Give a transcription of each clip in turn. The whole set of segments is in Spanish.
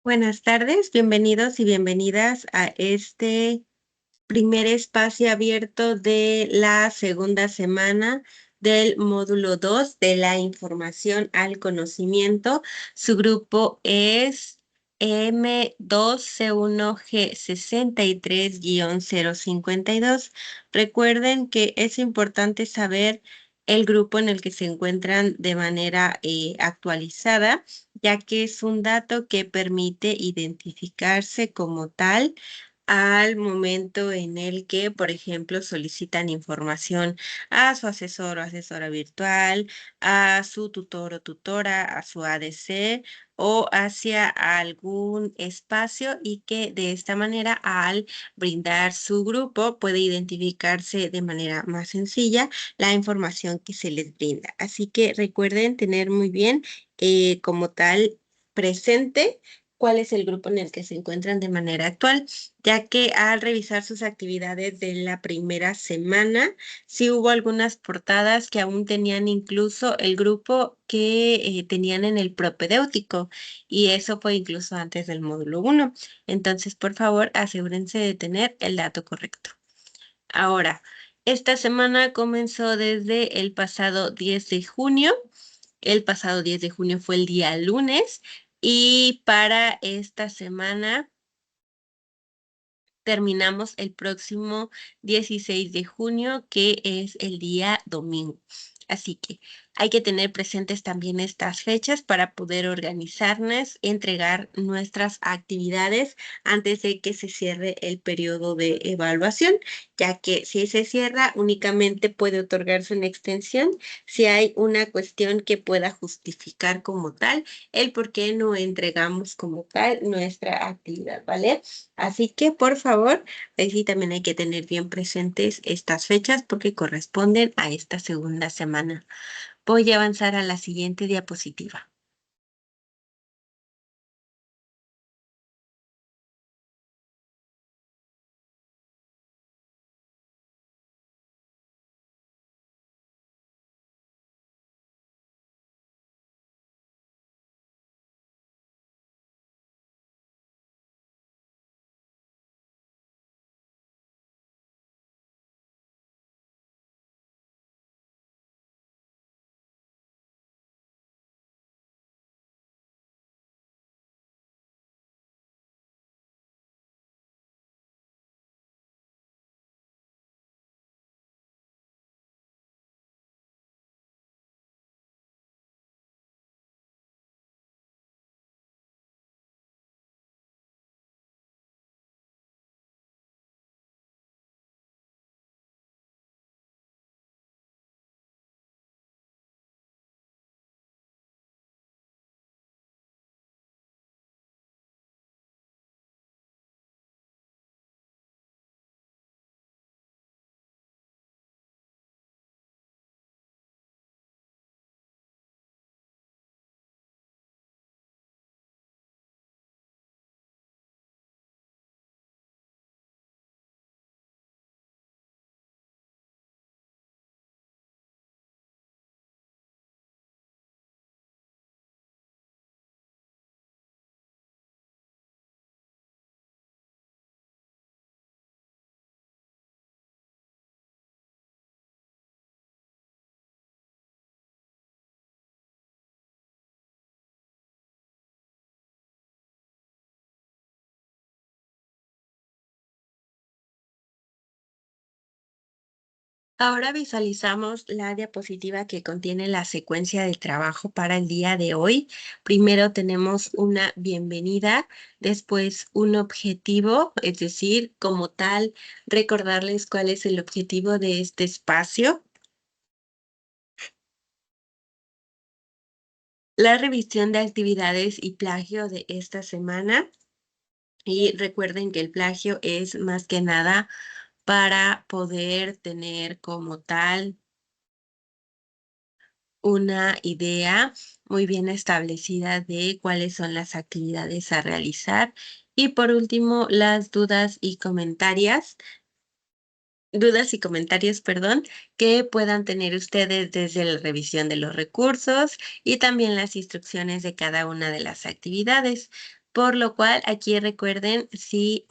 Buenas tardes, bienvenidos y bienvenidas a este primer espacio abierto de la segunda semana del módulo 2 de la información al conocimiento. Su grupo es M2C1G63-052. Recuerden que es importante saber el grupo en el que se encuentran de manera actualizada, ya que es un dato que permite identificarse como tal al momento en el que, por ejemplo, solicitan información a su asesor o asesora virtual, a su tutor o tutora, a su ADC o hacia algún espacio, y que de esta manera, al brindar su grupo, puede identificarse de manera más sencilla la información que se les brinda. Así que recuerden tener muy bien como tal presente cuál es el grupo en el que se encuentran de manera actual, ya que al revisar sus actividades de la primera semana, sí hubo algunas portadas que aún tenían incluso el grupo que tenían en el propedéutico, y eso fue incluso antes del módulo 1. Entonces, por favor, asegúrense de tener el dato correcto. Ahora, esta semana comenzó desde el pasado 10 de junio. El pasado 10 de junio fue el día lunes, y para esta semana terminamos el próximo 16 de junio, que es el día domingo. Así que hay que tener presentes también estas fechas para poder organizarnos, entregar nuestras actividades antes de que se cierre el periodo de evaluación, ya que si se cierra únicamente puede otorgarse una extensión si hay una cuestión que pueda justificar como tal el por qué no entregamos como tal nuestra actividad, ¿vale? Así que, por favor, ahí sí también hay que tener bien presentes estas fechas porque corresponden a esta segunda semana. Voy a avanzar a la siguiente diapositiva. Ahora visualizamos la diapositiva que contiene la secuencia de trabajo para el día de hoy. Primero tenemos una bienvenida, después un objetivo, es decir, como tal, recordarles cuál es el objetivo de este espacio. La revisión de actividades y plagio de esta semana. Y recuerden que el plagio es más que nada para poder tener como tal una idea muy bien establecida de cuáles son las actividades a realizar. Y por último, las dudas y comentarios, perdón, que puedan tener ustedes desde la revisión de los recursos y también las instrucciones de cada una de las actividades. Por lo cual, aquí recuerden, sí,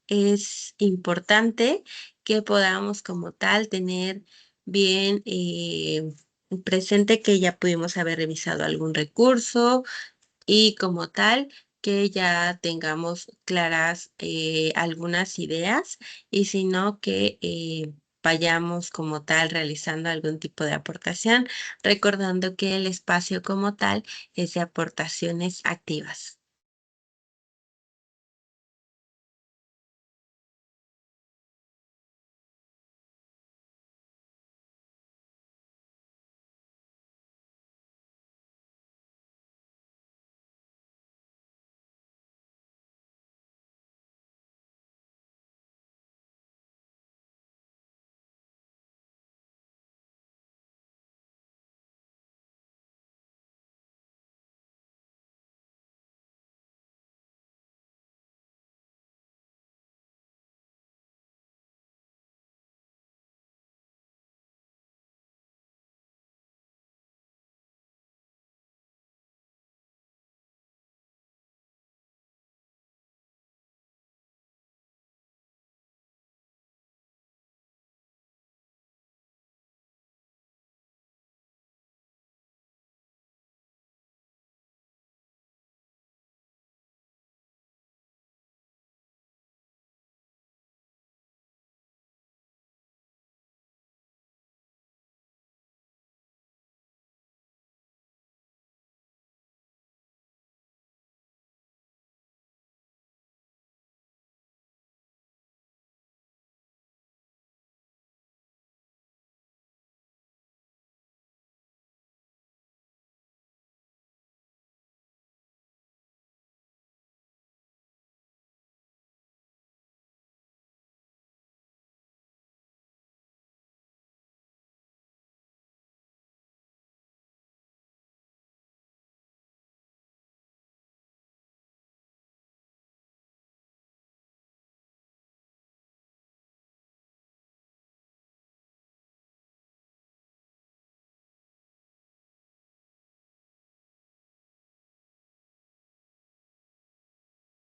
es importante que podamos como tal tener bien presente que ya pudimos haber revisado algún recurso y como tal que ya tengamos claras algunas ideas y si no que vayamos como tal realizando algún tipo de aportación, recordando que el espacio como tal es de aportaciones activas.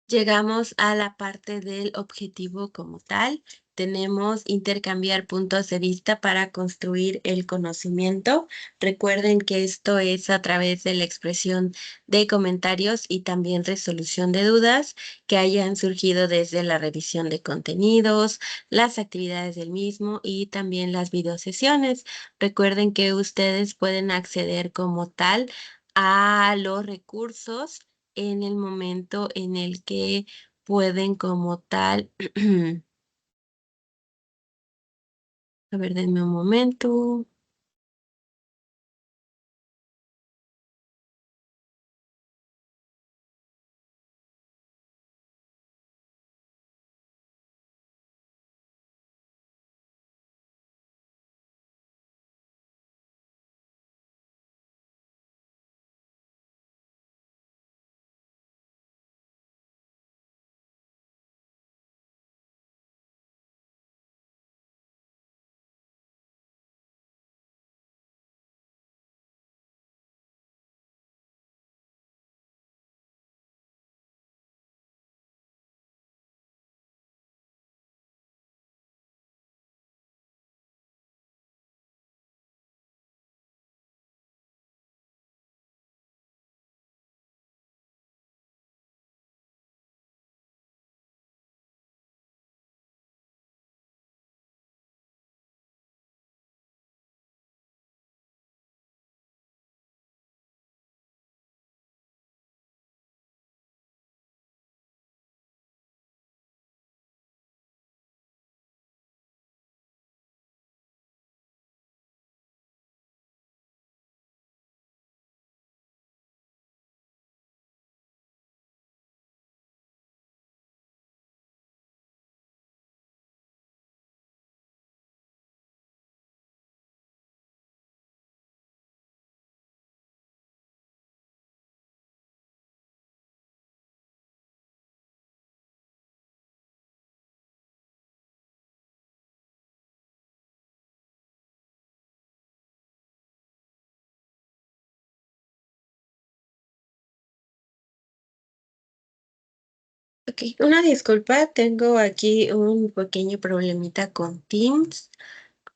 Llegamos a la parte del objetivo como tal. Tenemos intercambiar puntos de vista para construir el conocimiento. Recuerden que esto es a través de la expresión de comentarios y también resolución de dudas que hayan surgido desde la revisión de contenidos, las actividades del mismo y también las videosesiones. Recuerden que ustedes pueden acceder como tal a los recursos en el momento en el que pueden como tal, a ver, denme un momento. Ok, una disculpa, tengo aquí un pequeño problemita con Teams.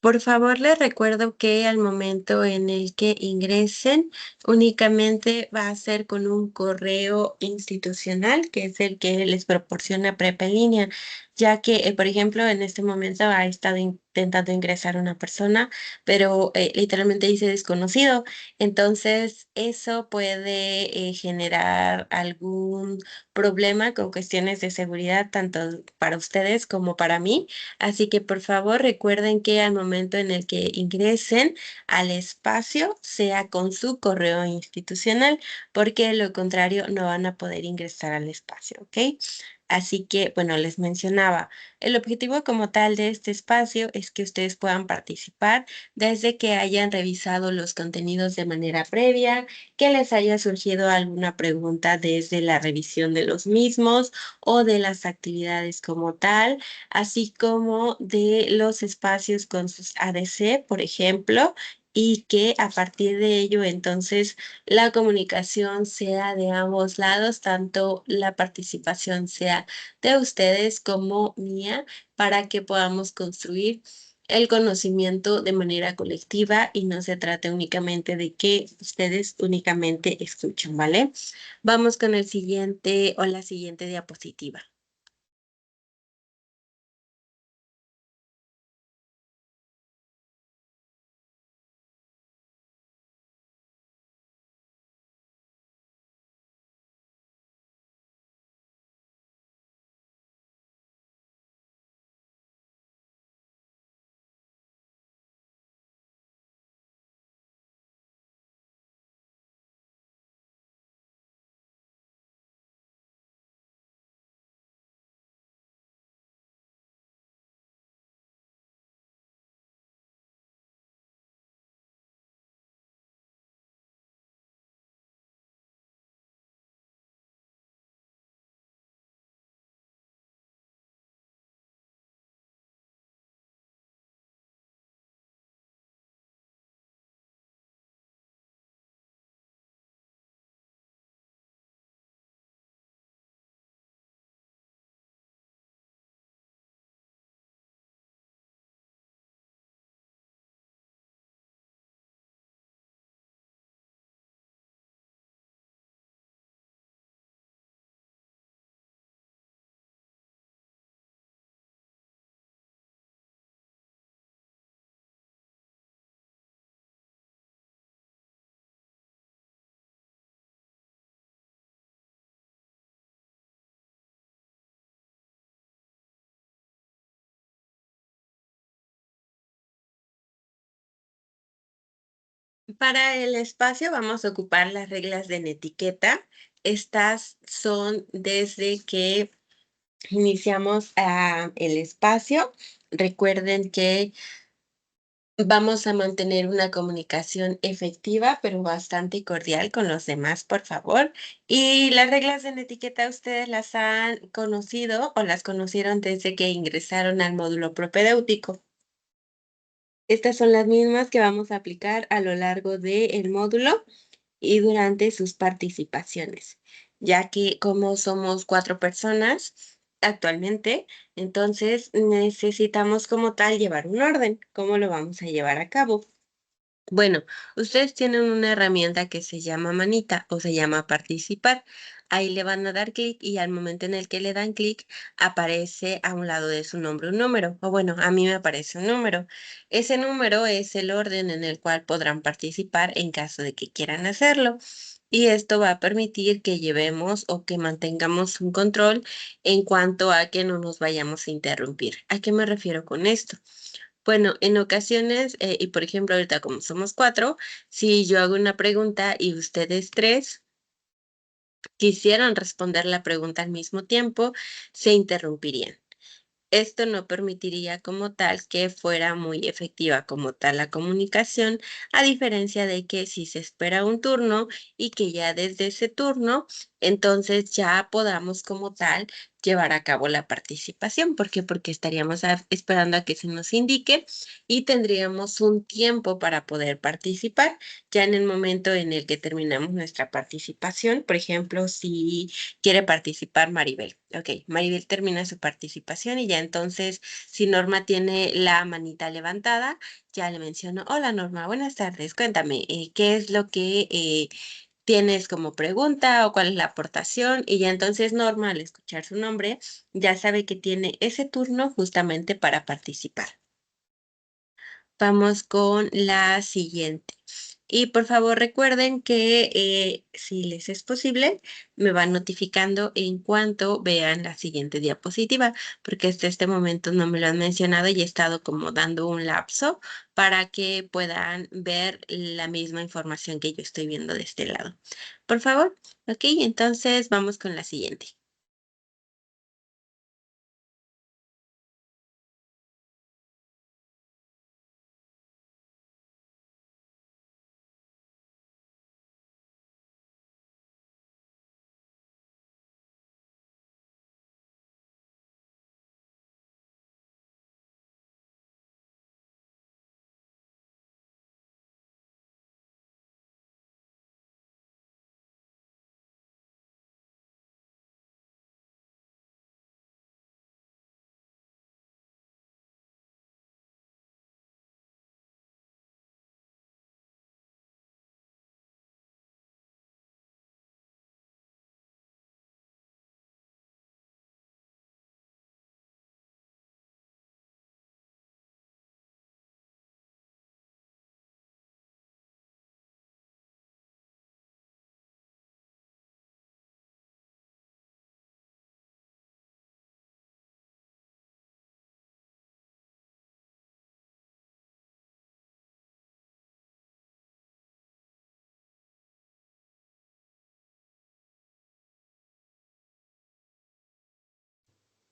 Por favor, les recuerdo que al momento en el que ingresen, únicamente va a ser con un correo institucional, que es el que les proporciona Prepa en línea, ya que, por ejemplo, en este momento ha estado intentando ingresar una persona, pero literalmente dice desconocido. Entonces, eso puede generar algún problema con cuestiones de seguridad, tanto para ustedes como para mí. Así que por favor recuerden que al momento en el que ingresen al espacio sea con su correo institucional, porque de lo contrario no van a poder ingresar al espacio, ¿ok? Así que, bueno, les mencionaba, el objetivo como tal de este espacio es que ustedes puedan participar desde que hayan revisado los contenidos de manera previa, que les haya surgido alguna pregunta desde la revisión de los mismos o de las actividades como tal, así como de los espacios con sus ADC, por ejemplo, y que a partir de ello entonces la comunicación sea de ambos lados, tanto la participación sea de ustedes como mía, para que podamos construir el conocimiento de manera colectiva y no se trate únicamente de que ustedes únicamente escuchan, ¿vale? Vamos con el siguiente o la siguiente diapositiva. Para el espacio vamos a ocupar las reglas de etiqueta. Estas son desde que iniciamos el espacio. Recuerden que vamos a mantener una comunicación efectiva, pero bastante cordial con los demás, por favor. Y las reglas de etiqueta ustedes las han conocido o las conocieron desde que ingresaron al módulo propedéutico. Estas son las mismas que vamos a aplicar a lo largo del módulo y durante sus participaciones, ya que como somos 4 personas actualmente, entonces necesitamos como tal llevar un orden. ¿Cómo lo vamos a llevar a cabo? Bueno, ustedes tienen una herramienta que se llama manita o se llama participar. Ahí le van a dar clic y al momento en el que le dan clic aparece a un lado de su nombre un número. O bueno, a mí me aparece un número. Ese número es el orden en el cual podrán participar en caso de que quieran hacerlo. Y esto va a permitir que llevemos o que mantengamos un control en cuanto a que no nos vayamos a interrumpir. ¿A qué me refiero con esto? Bueno, en ocasiones, y por ejemplo, ahorita como somos 4, si yo hago una pregunta y ustedes 3 quisieran responder la pregunta al mismo tiempo, se interrumpirían. Esto no permitiría como tal que fuera muy efectiva como tal la comunicación, a diferencia de que si se espera un turno y que ya desde ese turno, entonces ya podamos como tal llevar a cabo la participación. ¿Por qué? Porque estaríamos esperando a que se nos indique y tendríamos un tiempo para poder participar. Ya en el momento en el que terminamos nuestra participación, por ejemplo, si quiere participar Maribel. Ok, Maribel termina su participación y ya entonces, si Norma tiene la manita levantada, ya le menciono, hola Norma, buenas tardes, cuéntame, ¿qué es lo que tienes como pregunta o cuál es la aportación? Y ya entonces Norma, al escuchar su nombre, ya sabe que tiene ese turno justamente para participar. Vamos con la siguiente. Y por favor recuerden que si les es posible, me van notificando en cuanto vean la siguiente diapositiva, porque hasta este momento no me lo han mencionado y he estado como dando un lapso para que puedan ver la misma información que yo estoy viendo de este lado. Por favor, ok, entonces vamos con la siguiente.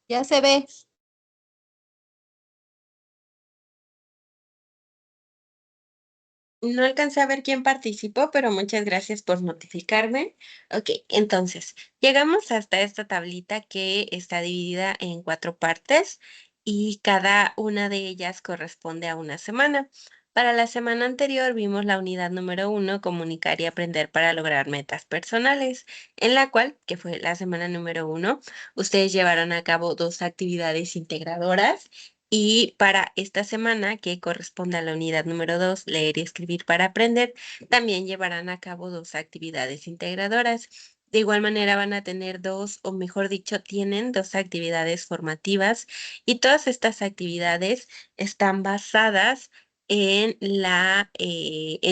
Ya se ve. No alcancé a ver quién participó, pero muchas gracias por notificarme. Ok, entonces, llegamos hasta esta tablita que está dividida en 4 partes y cada una de ellas corresponde a una semana. Para la semana anterior vimos la unidad número 1, comunicar y aprender para lograr metas personales, en la cual, que fue la semana número 1, ustedes llevaron a cabo 2 actividades integradoras y para esta semana, que corresponde a la unidad número 2, leer y escribir para aprender, también llevarán a cabo 2 actividades integradoras. De igual manera van a tener dos, o mejor dicho, tienen 2 actividades formativas y todas estas actividades están basadas en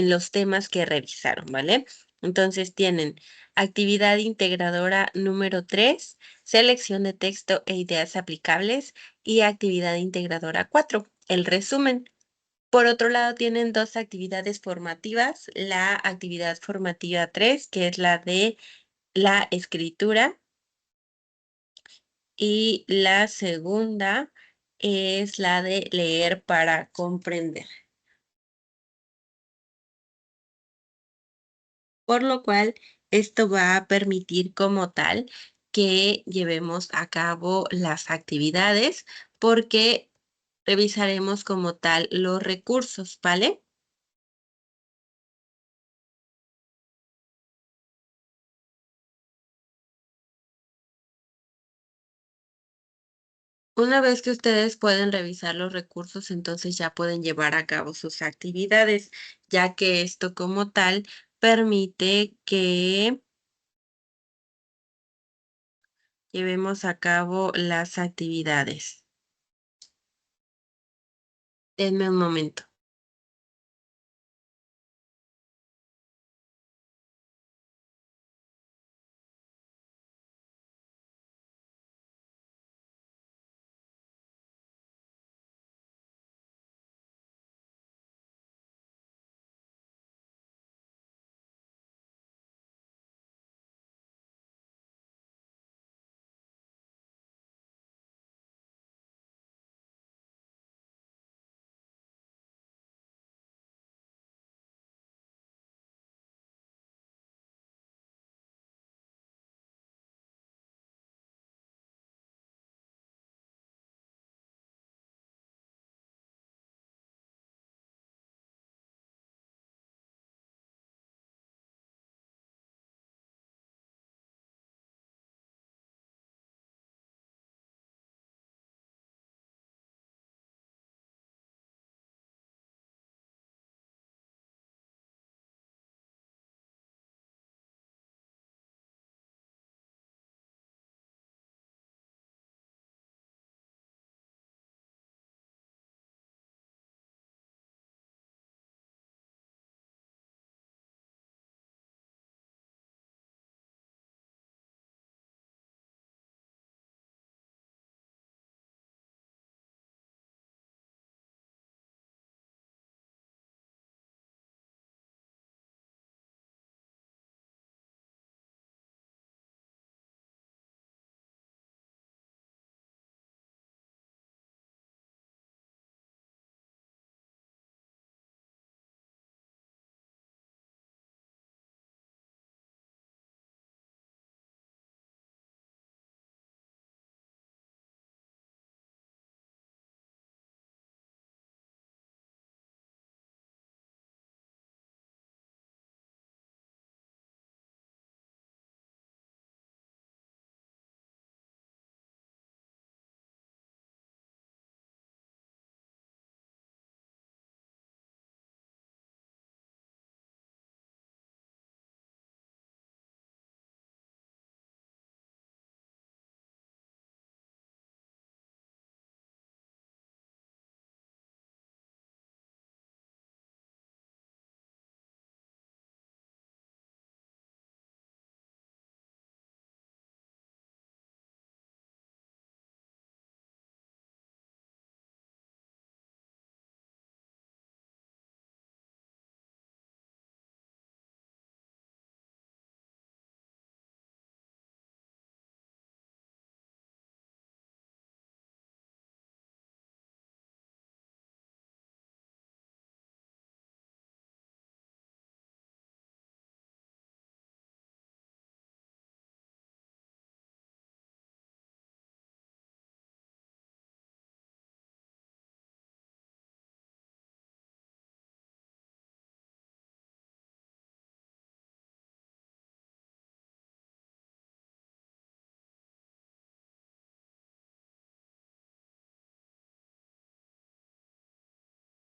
los temas que revisaron, ¿vale? Entonces tienen actividad integradora número 3, selección de texto e ideas aplicables, y actividad integradora 4, el resumen. Por otro lado, tienen 2 actividades formativas, la actividad formativa 3, que es la de la escritura, y la segunda es la de leer para comprender. Por lo cual, esto va a permitir como tal que llevemos a cabo las actividades porque revisaremos como tal los recursos, ¿vale? Una vez que ustedes pueden revisar los recursos, entonces ya pueden llevar a cabo sus actividades, ya que esto como tal permite que llevemos a cabo las actividades. Denme un momento.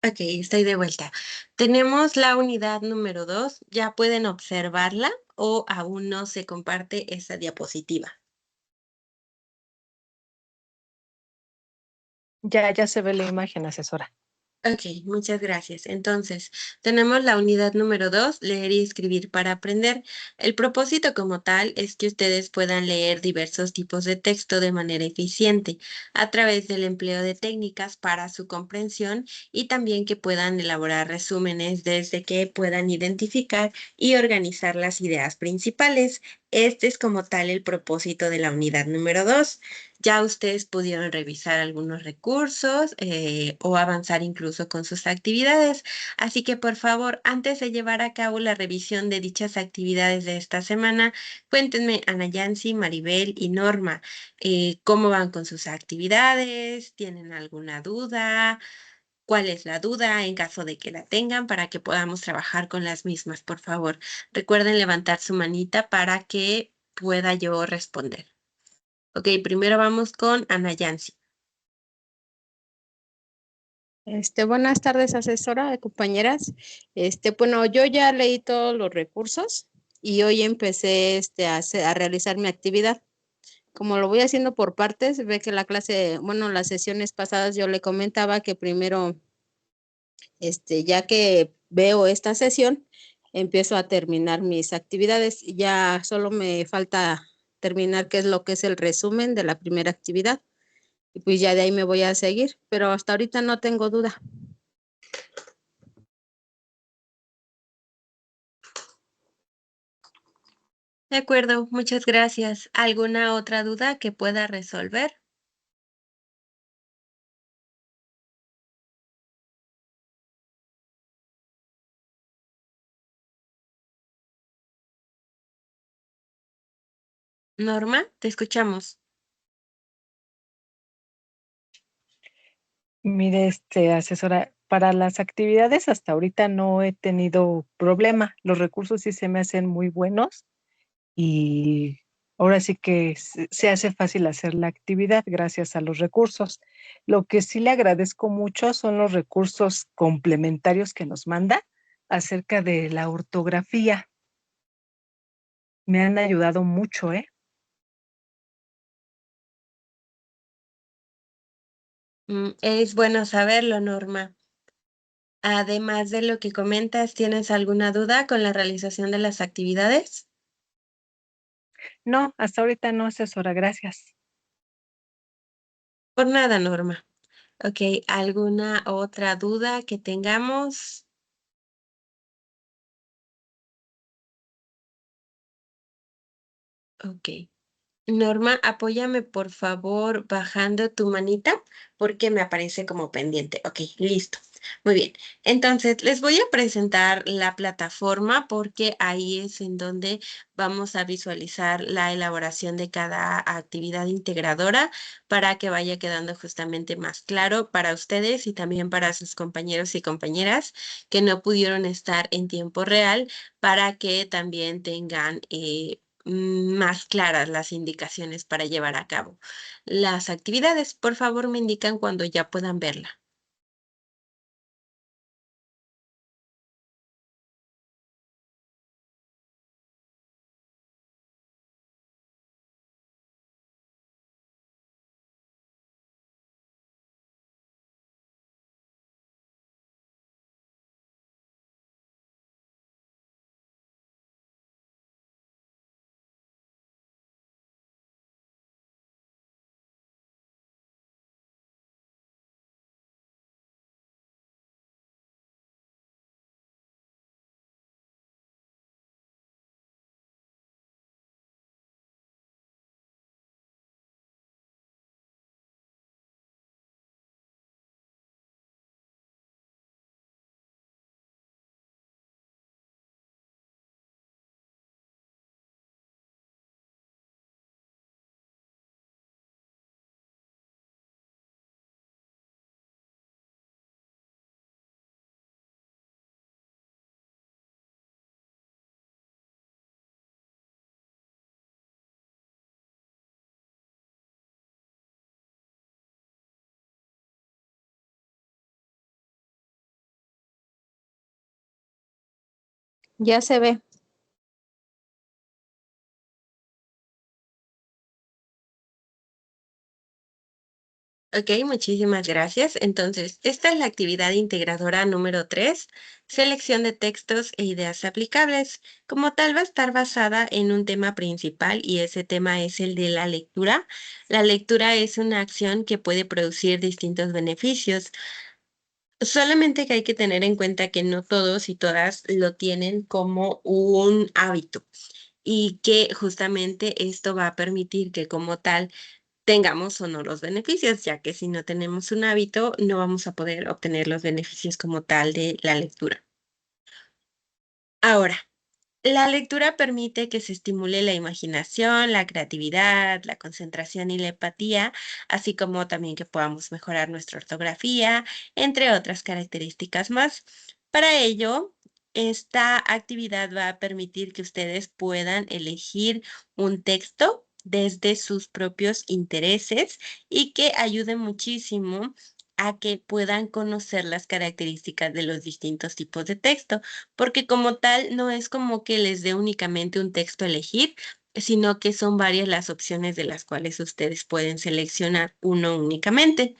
Ok, estoy de vuelta. Tenemos la unidad número 2. ¿Ya pueden observarla o aún no se comparte esa diapositiva? Ya se ve la imagen, asesora. Ok, muchas gracias. Entonces, tenemos la unidad número 2, leer y escribir para aprender. El propósito como tal es que ustedes puedan leer diversos tipos de texto de manera eficiente a través del empleo de técnicas para su comprensión y también que puedan elaborar resúmenes desde que puedan identificar y organizar las ideas principales. Este es como tal el propósito de la unidad número 2. Ya ustedes pudieron revisar algunos recursos o avanzar incluso con sus actividades. Así que por favor, antes de llevar a cabo la revisión de dichas actividades de esta semana, cuéntenme, Ana Yancy, Maribel y Norma, cómo van con sus actividades, ¿tienen alguna duda? ¿Cuál es la duda en caso de que la tengan para que podamos trabajar con las mismas? Por favor, recuerden levantar su manita para que pueda yo responder. Ok, primero vamos con Ana Yancy. Buenas tardes, asesora, compañeras. Bueno, yo ya leí todos los recursos y hoy empecé a realizar mi actividad. Como lo voy haciendo por partes, ve que la clase, bueno, las sesiones pasadas yo le comentaba que primero, ya que veo esta sesión, empiezo a terminar mis actividades. Ya solo me falta terminar qué es lo que es el resumen de la primera actividad y pues ya de ahí me voy a seguir, pero hasta ahorita no tengo duda. De acuerdo, muchas gracias. ¿Alguna otra duda que pueda resolver? Norma, te escuchamos. Mire, asesora, para las actividades hasta ahorita no he tenido problema. Los recursos sí se me hacen muy buenos y ahora sí que se hace fácil hacer la actividad gracias a los recursos. Lo que sí le agradezco mucho son los recursos complementarios que nos manda acerca de la ortografía. Me han ayudado mucho, ¿eh? Es bueno saberlo, Norma. Además de lo que comentas, ¿tienes alguna duda con la realización de las actividades? No, hasta ahorita no, asesora, gracias. Por nada, Norma. Ok, ¿alguna otra duda que tengamos? Ok. Norma, apóyame por favor bajando tu manita porque me aparece como pendiente. Ok, listo. Muy bien. Entonces, les voy a presentar la plataforma porque ahí es en donde vamos a visualizar la elaboración de cada actividad integradora para que vaya quedando justamente más claro para ustedes y también para sus compañeros y compañeras que no pudieron estar en tiempo real para que también tengan más claras las indicaciones para llevar a cabo las actividades. Por favor, me indican cuando ya puedan verla. Ya se ve. Ok, muchísimas gracias. Entonces, esta es la actividad integradora número 3, selección de textos e ideas aplicables. Como tal, va a estar basada en un tema principal y ese tema es el de la lectura. La lectura es una acción que puede producir distintos beneficios. Solamente que hay que tener en cuenta que no todos y todas lo tienen como un hábito y que justamente esto va a permitir que como tal tengamos o no los beneficios, ya que si no tenemos un hábito, no vamos a poder obtener los beneficios como tal de la lectura. Ahora, la lectura permite que se estimule la imaginación, la creatividad, la concentración y la empatía, así como también que podamos mejorar nuestra ortografía, entre otras características más. Para ello, esta actividad va a permitir que ustedes puedan elegir un texto desde sus propios intereses y que ayude muchísimo a que puedan conocer las características de los distintos tipos de texto porque como tal no es como que les dé únicamente un texto a elegir, sino que son varias las opciones de las cuales ustedes pueden seleccionar uno únicamente.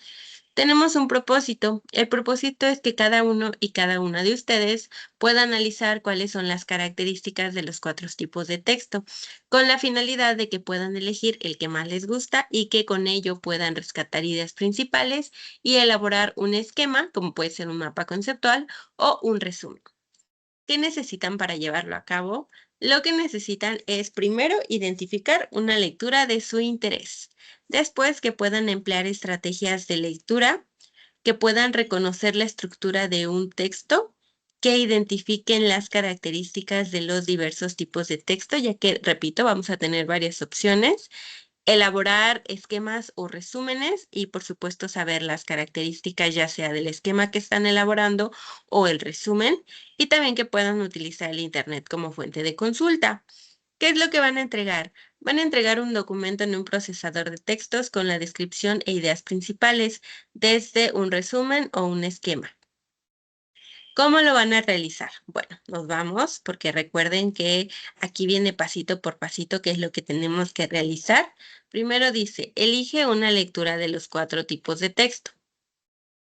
Tenemos un propósito. El propósito es que cada uno y cada una de ustedes pueda analizar cuáles son las características de los 4 tipos de texto, con la finalidad de que puedan elegir el que más les gusta y que con ello puedan rescatar ideas principales y elaborar un esquema, como puede ser un mapa conceptual o un resumen. ¿Qué necesitan para llevarlo a cabo? Lo que necesitan es primero identificar una lectura de su interés. Después que puedan emplear estrategias de lectura, que puedan reconocer la estructura de un texto, que identifiquen las características de los diversos tipos de texto, ya que, repito, vamos a tener varias opciones, elaborar esquemas o resúmenes y por supuesto saber las características ya sea del esquema que están elaborando o el resumen y también que puedan utilizar el Internet como fuente de consulta. ¿Qué es lo que van a entregar? Van a entregar un documento en un procesador de textos con la descripción e ideas principales desde un resumen o un esquema. ¿Cómo lo van a realizar? Bueno, nos vamos porque recuerden que aquí viene pasito por pasito qué es lo que tenemos que realizar. Primero dice, elige una lectura de los 4 tipos de texto.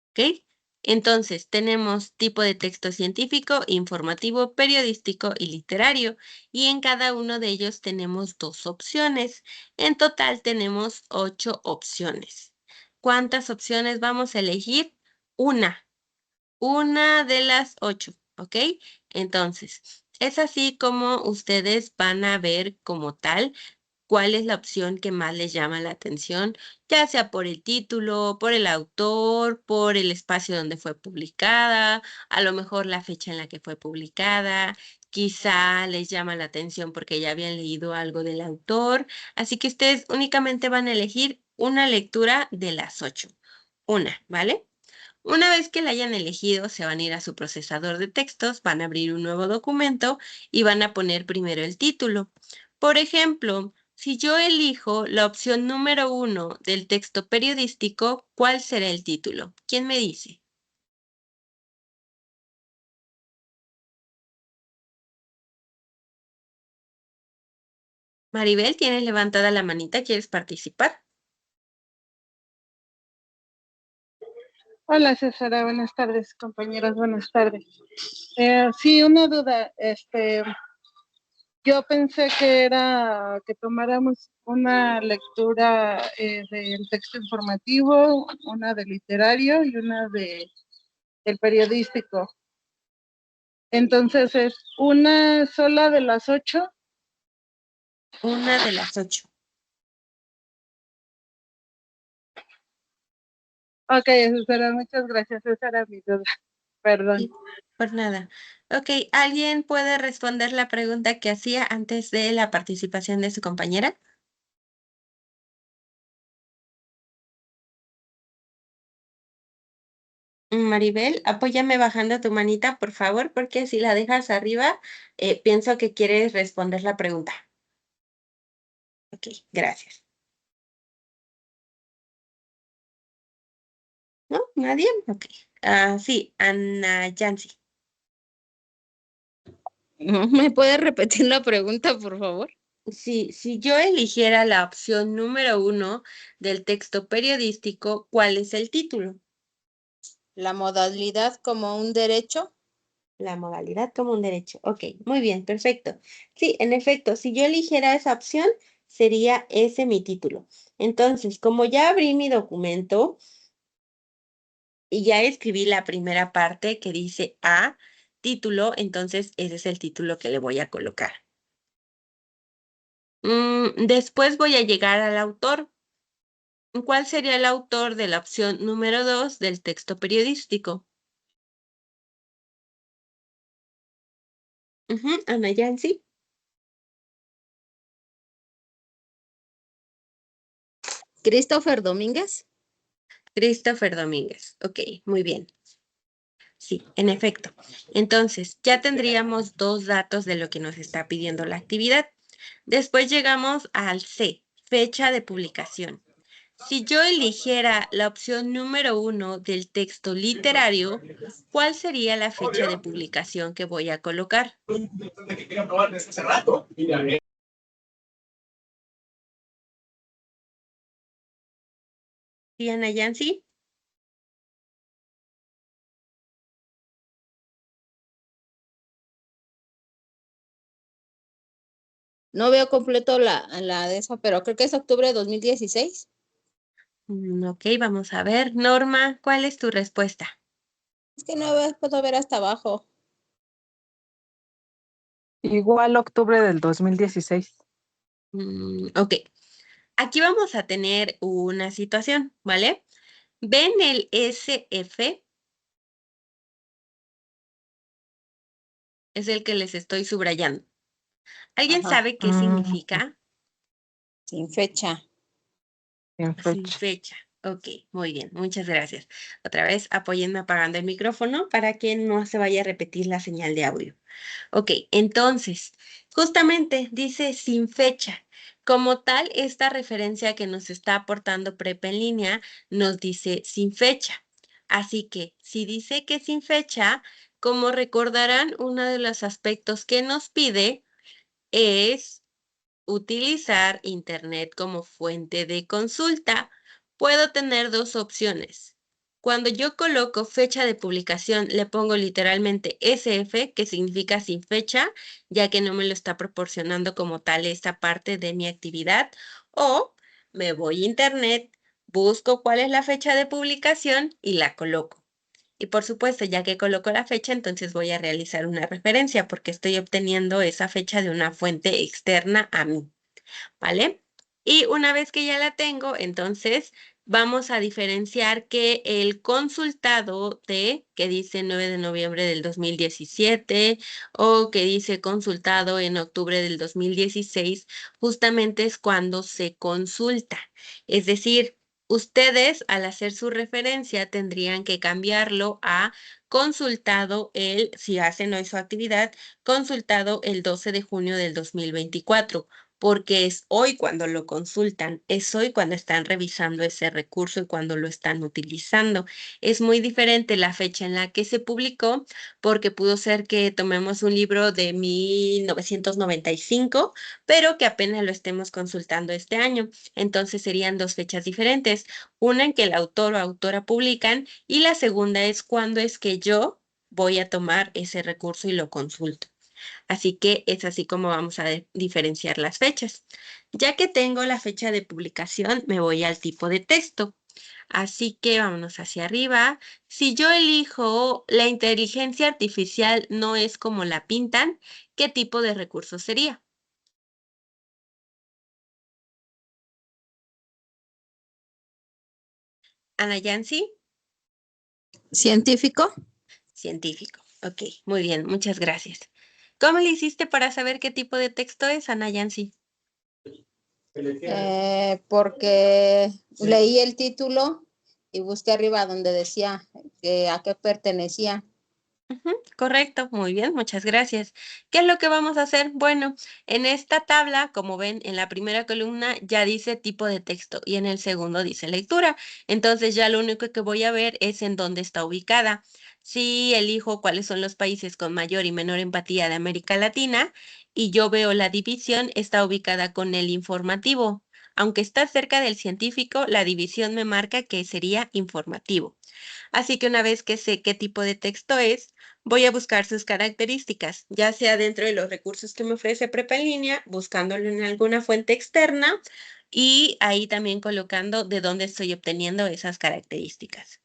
¿Ok? Entonces, tenemos tipo de texto científico, informativo, periodístico y literario. Y en cada uno de ellos tenemos 2 opciones. En total tenemos 8 opciones. ¿Cuántas opciones vamos a elegir? Una de las 8, ¿ok? Entonces, es así como ustedes van a ver como tal cuál es la opción que más les llama la atención, ya sea por el título, por el autor, por el espacio donde fue publicada, a lo mejor la fecha en la que fue publicada, quizá les llama la atención porque ya habían leído algo del autor, así que ustedes únicamente van a elegir una lectura de las 8, una, ¿vale? Una vez que la hayan elegido, se van a ir a su procesador de textos, van a abrir un nuevo documento y van a poner primero el título. Por ejemplo, si yo elijo la opción número 1 del texto periodístico, ¿cuál será el título? ¿Quién me dice? Maribel, ¿tienes levantada la manita? ¿Quieres participar? Hola César, buenas tardes, compañeros, buenas tardes. Sí, una duda, yo pensé que era que tomáramos una lectura del texto informativo, una de literario y una del periodístico. Entonces, ¿es una sola de las 8? Una de las 8. Ok, César, muchas gracias, esa era mi duda, perdón. Sí, por nada. Ok, ¿alguien puede responder la pregunta que hacía antes de la participación de su compañera? Maribel, apóyame bajando tu manita, por favor, porque si la dejas arriba, pienso que quieres responder la pregunta. Ok, gracias. ¿No? ¿Nadie? Ok. Sí, Ana Yancy. ¿Me puede repetir la pregunta, por favor? Si yo eligiera la opción número 1 del texto periodístico, ¿cuál es el título? La modalidad como un derecho. La modalidad como un derecho. Ok, muy bien, perfecto. Sí, en efecto, si yo eligiera esa opción, sería ese mi título. Entonces, como ya abrí mi documento y ya escribí la primera parte que dice A, título, entonces ese es el título que le voy a colocar. Después voy a llegar al autor. ¿Cuál sería el autor de la opción número 2 del texto periodístico? Ana Yancy. Christopher Domínguez. Christopher Domínguez. Ok, muy bien. Sí, en efecto. Entonces, ya tendríamos 2 datos de lo que nos está pidiendo la actividad. Después llegamos al C, fecha de publicación. Si yo eligiera la opción número 1 del texto literario, ¿cuál sería la fecha de publicación que voy a colocar? ¿Sí, Ana Yancy? No veo completo la de esa, pero creo que es octubre de 2016. Ok, vamos a ver. Norma, ¿cuál es tu respuesta? Es que no puedo ver hasta abajo. Igual octubre del 2016. Ok, aquí vamos a tener una situación, ¿vale? ¿Ven el SF? Es el que les estoy subrayando. ¿Alguien Ajá. sabe qué significa? Sin fecha. En Sin fecha. fecha. Ok, muy bien, muchas gracias. Otra vez, apóyenme apagando el micrófono para que no se vaya a repetir la señal de audio. Ok, entonces, justamente dice sin fecha. Como tal, esta referencia que nos está aportando Prepa en línea nos dice sin fecha. Así que, si dice que sin fecha, como recordarán, uno de los aspectos que nos pide es utilizar Internet como fuente de consulta. Puedo tener 2 opciones. Cuando yo coloco fecha de publicación, le pongo literalmente SF, que significa sin fecha, ya que no me lo está proporcionando como tal esta parte de mi actividad. O me voy a Internet, busco cuál es la fecha de publicación y la coloco. Y por supuesto, ya que coloco la fecha, entonces voy a realizar una referencia porque estoy obteniendo esa fecha de una fuente externa a mí, ¿vale? Y una vez que ya la tengo, entonces vamos a diferenciar que el consultado de, que dice 9 de noviembre del 2017 o que dice consultado en octubre del 2016, justamente es cuando se consulta. Es decir, ustedes al hacer su referencia tendrían que cambiarlo a consultado si hacen hoy su actividad, consultado el 12 de junio del 2024 porque es hoy cuando lo consultan, es hoy cuando están revisando ese recurso y cuando lo están utilizando. Es muy diferente la fecha en la que se publicó, porque pudo ser que tomemos un libro de 1995, pero que apenas lo estemos consultando este año. Entonces serían 2 fechas diferentes, una en que el autor o autora publican y la segunda es cuando es que yo voy a tomar ese recurso y lo consulto. Así que es así como vamos a diferenciar las fechas. Ya que tengo la fecha de publicación, me voy al tipo de texto. Así que vámonos hacia arriba. Si yo elijo la inteligencia artificial no es como la pintan, ¿qué tipo de recurso sería? Ana Yancy, ¿Científico? científico. Ok, muy bien, muchas gracias. ¿Cómo le hiciste para saber qué tipo de texto es, Ana Yancy? Porque leí el título y busqué arriba donde decía a qué pertenecía. Correcto, muy bien, muchas gracias. ¿Qué es lo que vamos a hacer? Bueno, en esta tabla, como ven, en la primera columna ya dice tipo de texto y en el segundo dice lectura. Entonces ya lo único que voy a ver es en dónde está ubicada. Si elijo cuáles son los países con mayor y menor empatía de América Latina y yo veo la división, está ubicada con el informativo. Aunque está cerca del científico, la división me marca que sería informativo. Así que una vez que sé qué tipo de texto es, voy a buscar sus características, ya sea dentro de los recursos que me ofrece Prepa en línea, buscándolo en alguna fuente externa y ahí también colocando de dónde estoy obteniendo esas características.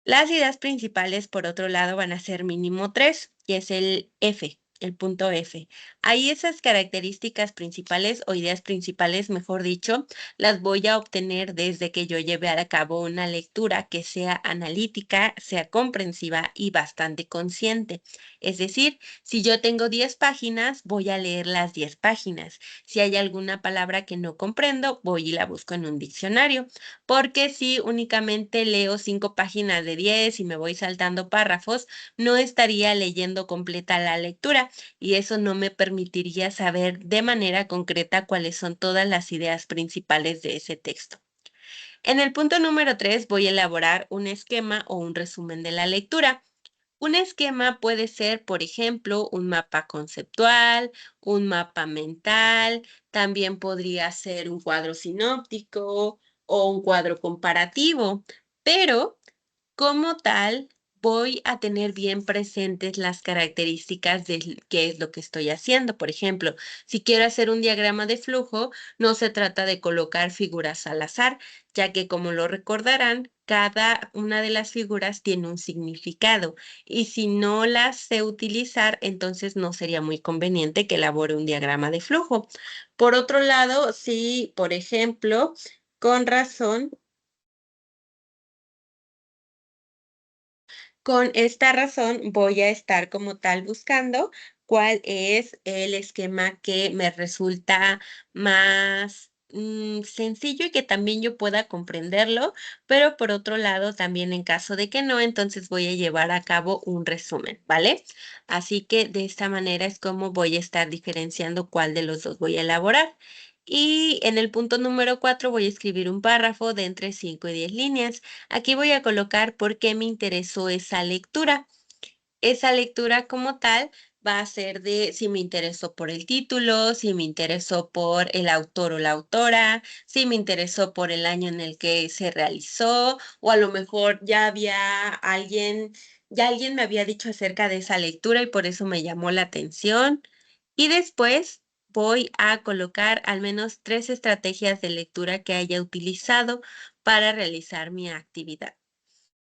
Las ideas principales, por otro lado, van a ser mínimo 3, que es el F, el punto F. Ahí esas características principales o ideas principales, mejor dicho, las voy a obtener desde que yo lleve a cabo una lectura que sea analítica, sea comprensiva y bastante consciente. Es decir, si yo tengo 10 páginas, voy a leer las 10 páginas. Si hay alguna palabra que no comprendo, voy y la busco en un diccionario. Porque si únicamente leo 5 páginas de 10 y me voy saltando párrafos, no estaría leyendo completa la lectura y eso no me permitiría saber de manera concreta cuáles son todas las ideas principales de ese texto. En el punto número 3 voy a elaborar un esquema o un resumen de la lectura. Un esquema puede ser, por ejemplo, un mapa conceptual, un mapa mental, también podría ser un cuadro sinóptico o un cuadro comparativo, pero como tal, voy a tener bien presentes las características de qué es lo que estoy haciendo. Por ejemplo, si quiero hacer un diagrama de flujo, no se trata de colocar figuras al azar, ya que como lo recordarán, cada una de las figuras tiene un significado y si no las sé utilizar, entonces no sería muy conveniente que elabore un diagrama de flujo. Por otro lado, si, por ejemplo, con razón, con esta razón voy a estar como tal buscando cuál es el esquema que me resulta más sencillo y que también yo pueda comprenderlo, pero por otro lado también en caso de que no, entonces voy a llevar a cabo un resumen, ¿vale? Así que de esta manera es como voy a estar diferenciando cuál de los dos voy a elaborar. Y en el punto número 4 voy a escribir un párrafo de entre 5 y 10 líneas. Aquí voy a colocar por qué me interesó esa lectura. Esa lectura como tal va a ser de si me interesó por el título, si me interesó por el autor o la autora, si me interesó por el año en el que se realizó, o a lo mejor ya alguien me había dicho acerca de esa lectura y por eso me llamó la atención. Y después voy a colocar al menos 3 estrategias de lectura que haya utilizado para realizar mi actividad.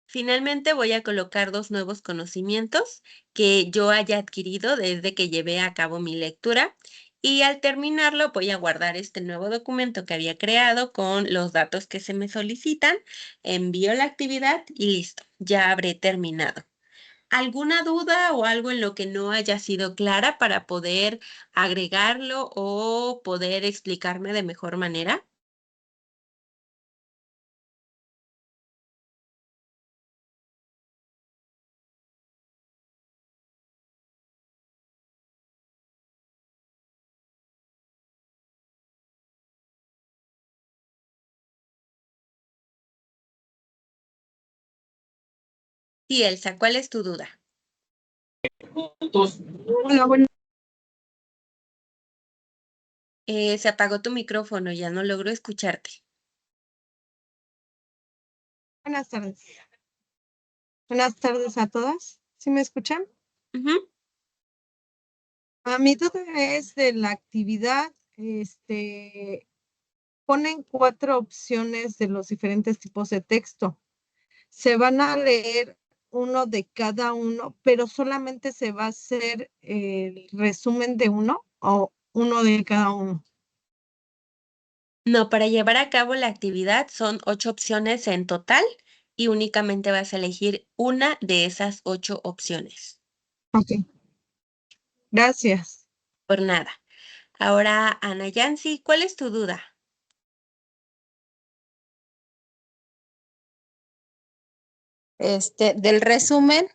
Finalmente voy a colocar 2 nuevos conocimientos que yo haya adquirido desde que llevé a cabo mi lectura y al terminarlo voy a guardar este nuevo documento que había creado con los datos que se me solicitan, envío la actividad y listo, ya habré terminado. ¿Alguna duda o algo en lo que no haya sido clara para poder agregarlo o poder explicarme de mejor manera? Sí, Elsa, ¿cuál es tu duda? Hola, Se apagó tu micrófono, ya no logro escucharte. buenas tardes. Buenas tardes a todas. ¿Sí me escuchan? Ujú. Mi duda es de la actividad. Ponen 4 opciones de los diferentes tipos de texto. Se van a leer uno de cada uno, pero solamente se va a hacer el resumen de uno o uno de cada uno. No, para llevar a cabo la actividad son 8 opciones en total y únicamente vas a elegir una de esas 8 opciones. Ok, gracias. Por nada. Ahora, Ana Yancy, ¿cuál es tu duda? Del resumen,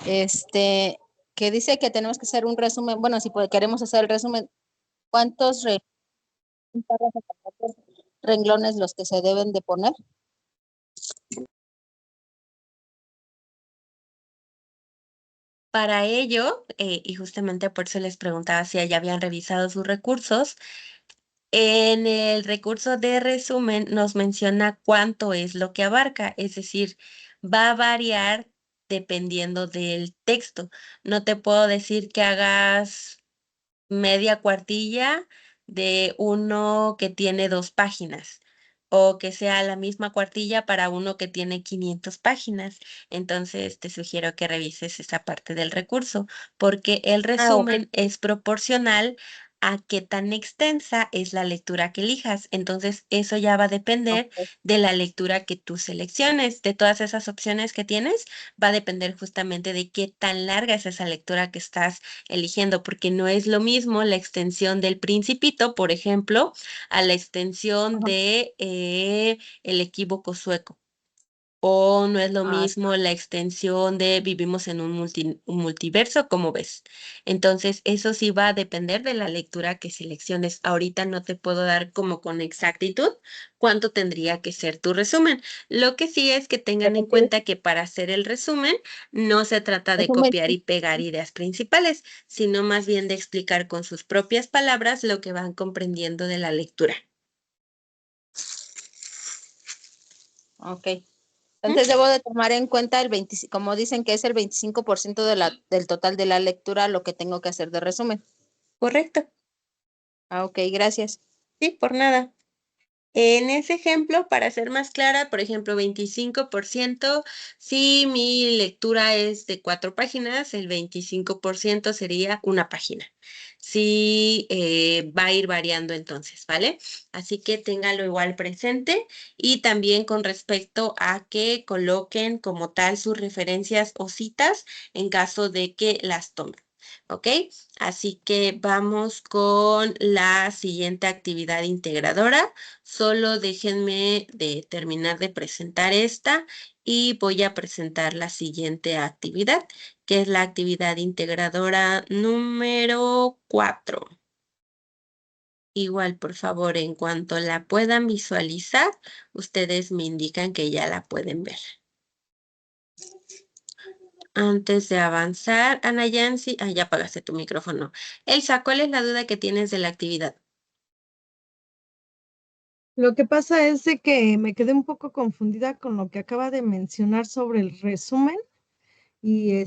que dice que tenemos que hacer un resumen. Bueno, si queremos hacer el resumen, ¿cuántos renglones los que se deben de poner? Para ello, y justamente por eso les preguntaba si ya habían revisado sus recursos, en el recurso de resumen nos menciona cuánto es lo que abarca, es decir, va a variar dependiendo del texto. No te puedo decir que hagas media cuartilla de uno que tiene 2 páginas o que sea la misma cuartilla para uno que tiene 500 páginas. Entonces te sugiero que revises esa parte del recurso porque el Ok. resumen es proporcional a qué tan extensa es la lectura que elijas. Entonces eso ya va a depender Ok. de la lectura que tú selecciones. De todas esas opciones que tienes, va a depender justamente de qué tan larga es esa lectura que estás eligiendo, porque no es lo mismo la extensión del Principito, por ejemplo, a la extensión Ajá. de El equívoco sueco. O no es lo Ah, mismo la extensión de vivimos en un multiverso, como ves. Entonces, eso sí va a depender de la lectura que selecciones. Ahorita no te puedo dar como con exactitud cuánto tendría que ser tu resumen. Lo que sí es que tengan en cuenta que para hacer el resumen no se trata de resumen. copiar y pegar ideas principales, sino más bien de explicar con sus propias palabras lo que van comprendiendo de la lectura. Ok. Entonces debo de tomar en cuenta el 25, como dicen que es el 25% del total de la lectura lo que tengo que hacer de resumen. ¿Correcto? Ok, gracias. Sí, por nada. En ese ejemplo, para ser más clara, por ejemplo, 25%, si mi lectura es de 4 páginas, el 25% sería una página. Sí, va a ir variando entonces, ¿vale? Así que téngalo igual presente y también con respecto a que coloquen como tal sus referencias o citas en caso de que las tomen. ¿Ok? Así que vamos con la siguiente actividad integradora. Solo déjenme de terminar de presentar esta y voy a presentar la siguiente actividad, que es la actividad integradora número 4. Igual, por favor, en cuanto la puedan visualizar, ustedes me indican que ya la pueden ver. Antes de avanzar, Ana Yancy, ya apagaste tu micrófono. Elsa, ¿cuál es la duda que tienes de la actividad? Lo que pasa es de que me quedé un poco confundida con lo que acaba de mencionar sobre el resumen y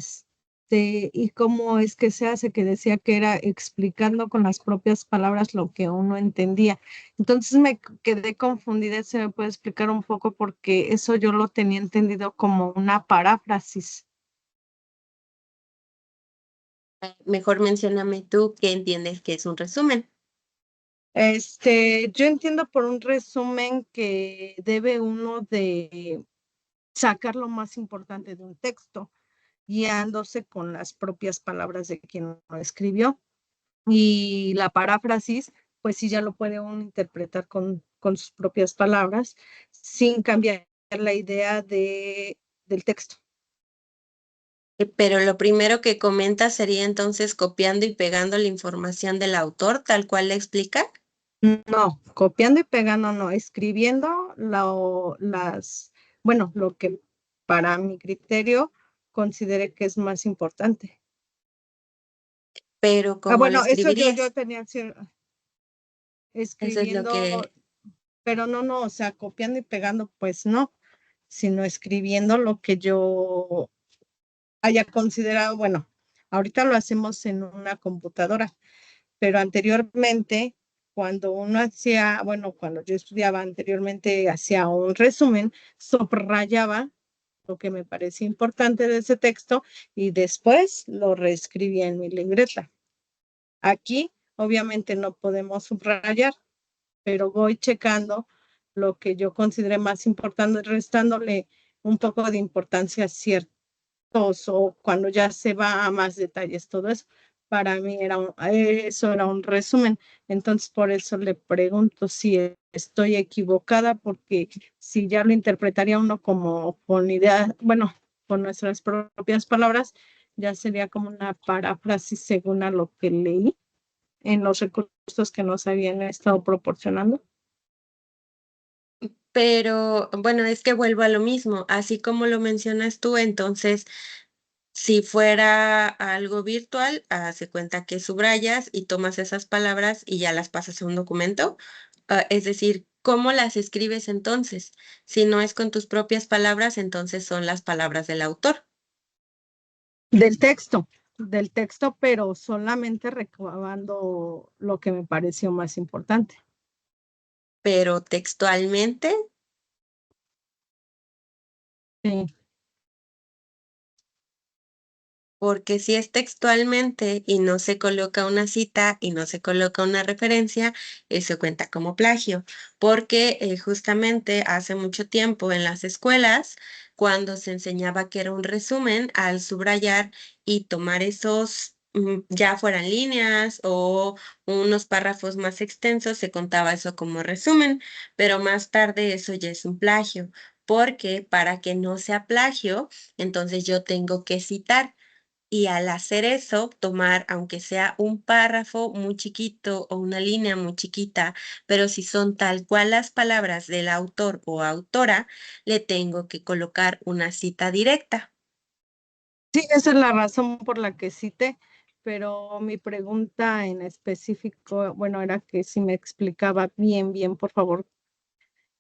y cómo es que se hace, que decía que era explicando con las propias palabras lo que uno entendía. Entonces me quedé confundida, ¿se me puede explicar un poco? Porque eso yo lo tenía entendido como una paráfrasis. Mejor mencióname tú qué entiendes que es un resumen. Yo entiendo por un resumen que debe uno de sacar lo más importante de un texto, guiándose con las propias palabras de quien lo escribió. Y la paráfrasis, pues sí, ya lo puede uno interpretar con sus propias palabras, sin cambiar la idea del texto. Pero lo primero que comenta sería entonces copiando y pegando la información del autor, tal cual le explica. No, copiando y pegando, no, escribiendo bueno, lo que para mi criterio consideré que es más importante. Pero ¿cómo lo Bueno, eso yo escribirías? tenía Eso es lo escribiendo, que... pero no, o sea, copiando y pegando, pues no, sino escribiendo lo que yo haya considerado, bueno, ahorita lo hacemos en una computadora, pero anteriormente, cuando uno hacía, bueno, cuando yo estudiaba anteriormente, hacía un resumen, subrayaba lo que me parecía importante de ese texto y después lo reescribía en mi libreta. Aquí, obviamente, no podemos subrayar, pero voy checando lo que yo consideré más importante, restándole un poco de importancia a ciertos o cuando ya se va a más detalles, todo eso. Para mí eso era un resumen. Entonces, por eso le pregunto si estoy equivocada, porque si ya lo interpretaría uno como con idea, bueno, con nuestras propias palabras, ya sería como una paráfrasis según a lo que leí en los recursos que nos habían estado proporcionando. Pero bueno, es que vuelvo a lo mismo, así como lo mencionas tú, entonces, si fuera algo virtual, hace cuenta que subrayas y tomas esas palabras y ya las pasas a un documento. Es decir, ¿cómo las escribes entonces? Si no es con tus propias palabras, entonces son las palabras del autor. Del texto, pero solamente recabando lo que me pareció más importante. Pero textualmente, Sí. porque si es textualmente y no se coloca una cita y no se coloca una referencia, eso cuenta como plagio, porque justamente hace mucho tiempo en las escuelas, cuando se enseñaba que era un resumen, al subrayar y tomar esos, ya fueran líneas o unos párrafos más extensos, se contaba eso como resumen, pero más tarde eso ya es un plagio, porque para que no sea plagio, entonces yo tengo que citar. Y al hacer eso, tomar, aunque sea un párrafo muy chiquito o una línea muy chiquita, pero si son tal cual las palabras del autor o autora, le tengo que colocar una cita directa. Sí, esa es la razón por la que cité, pero mi pregunta en específico, bueno, era que si me explicaba bien, por favor,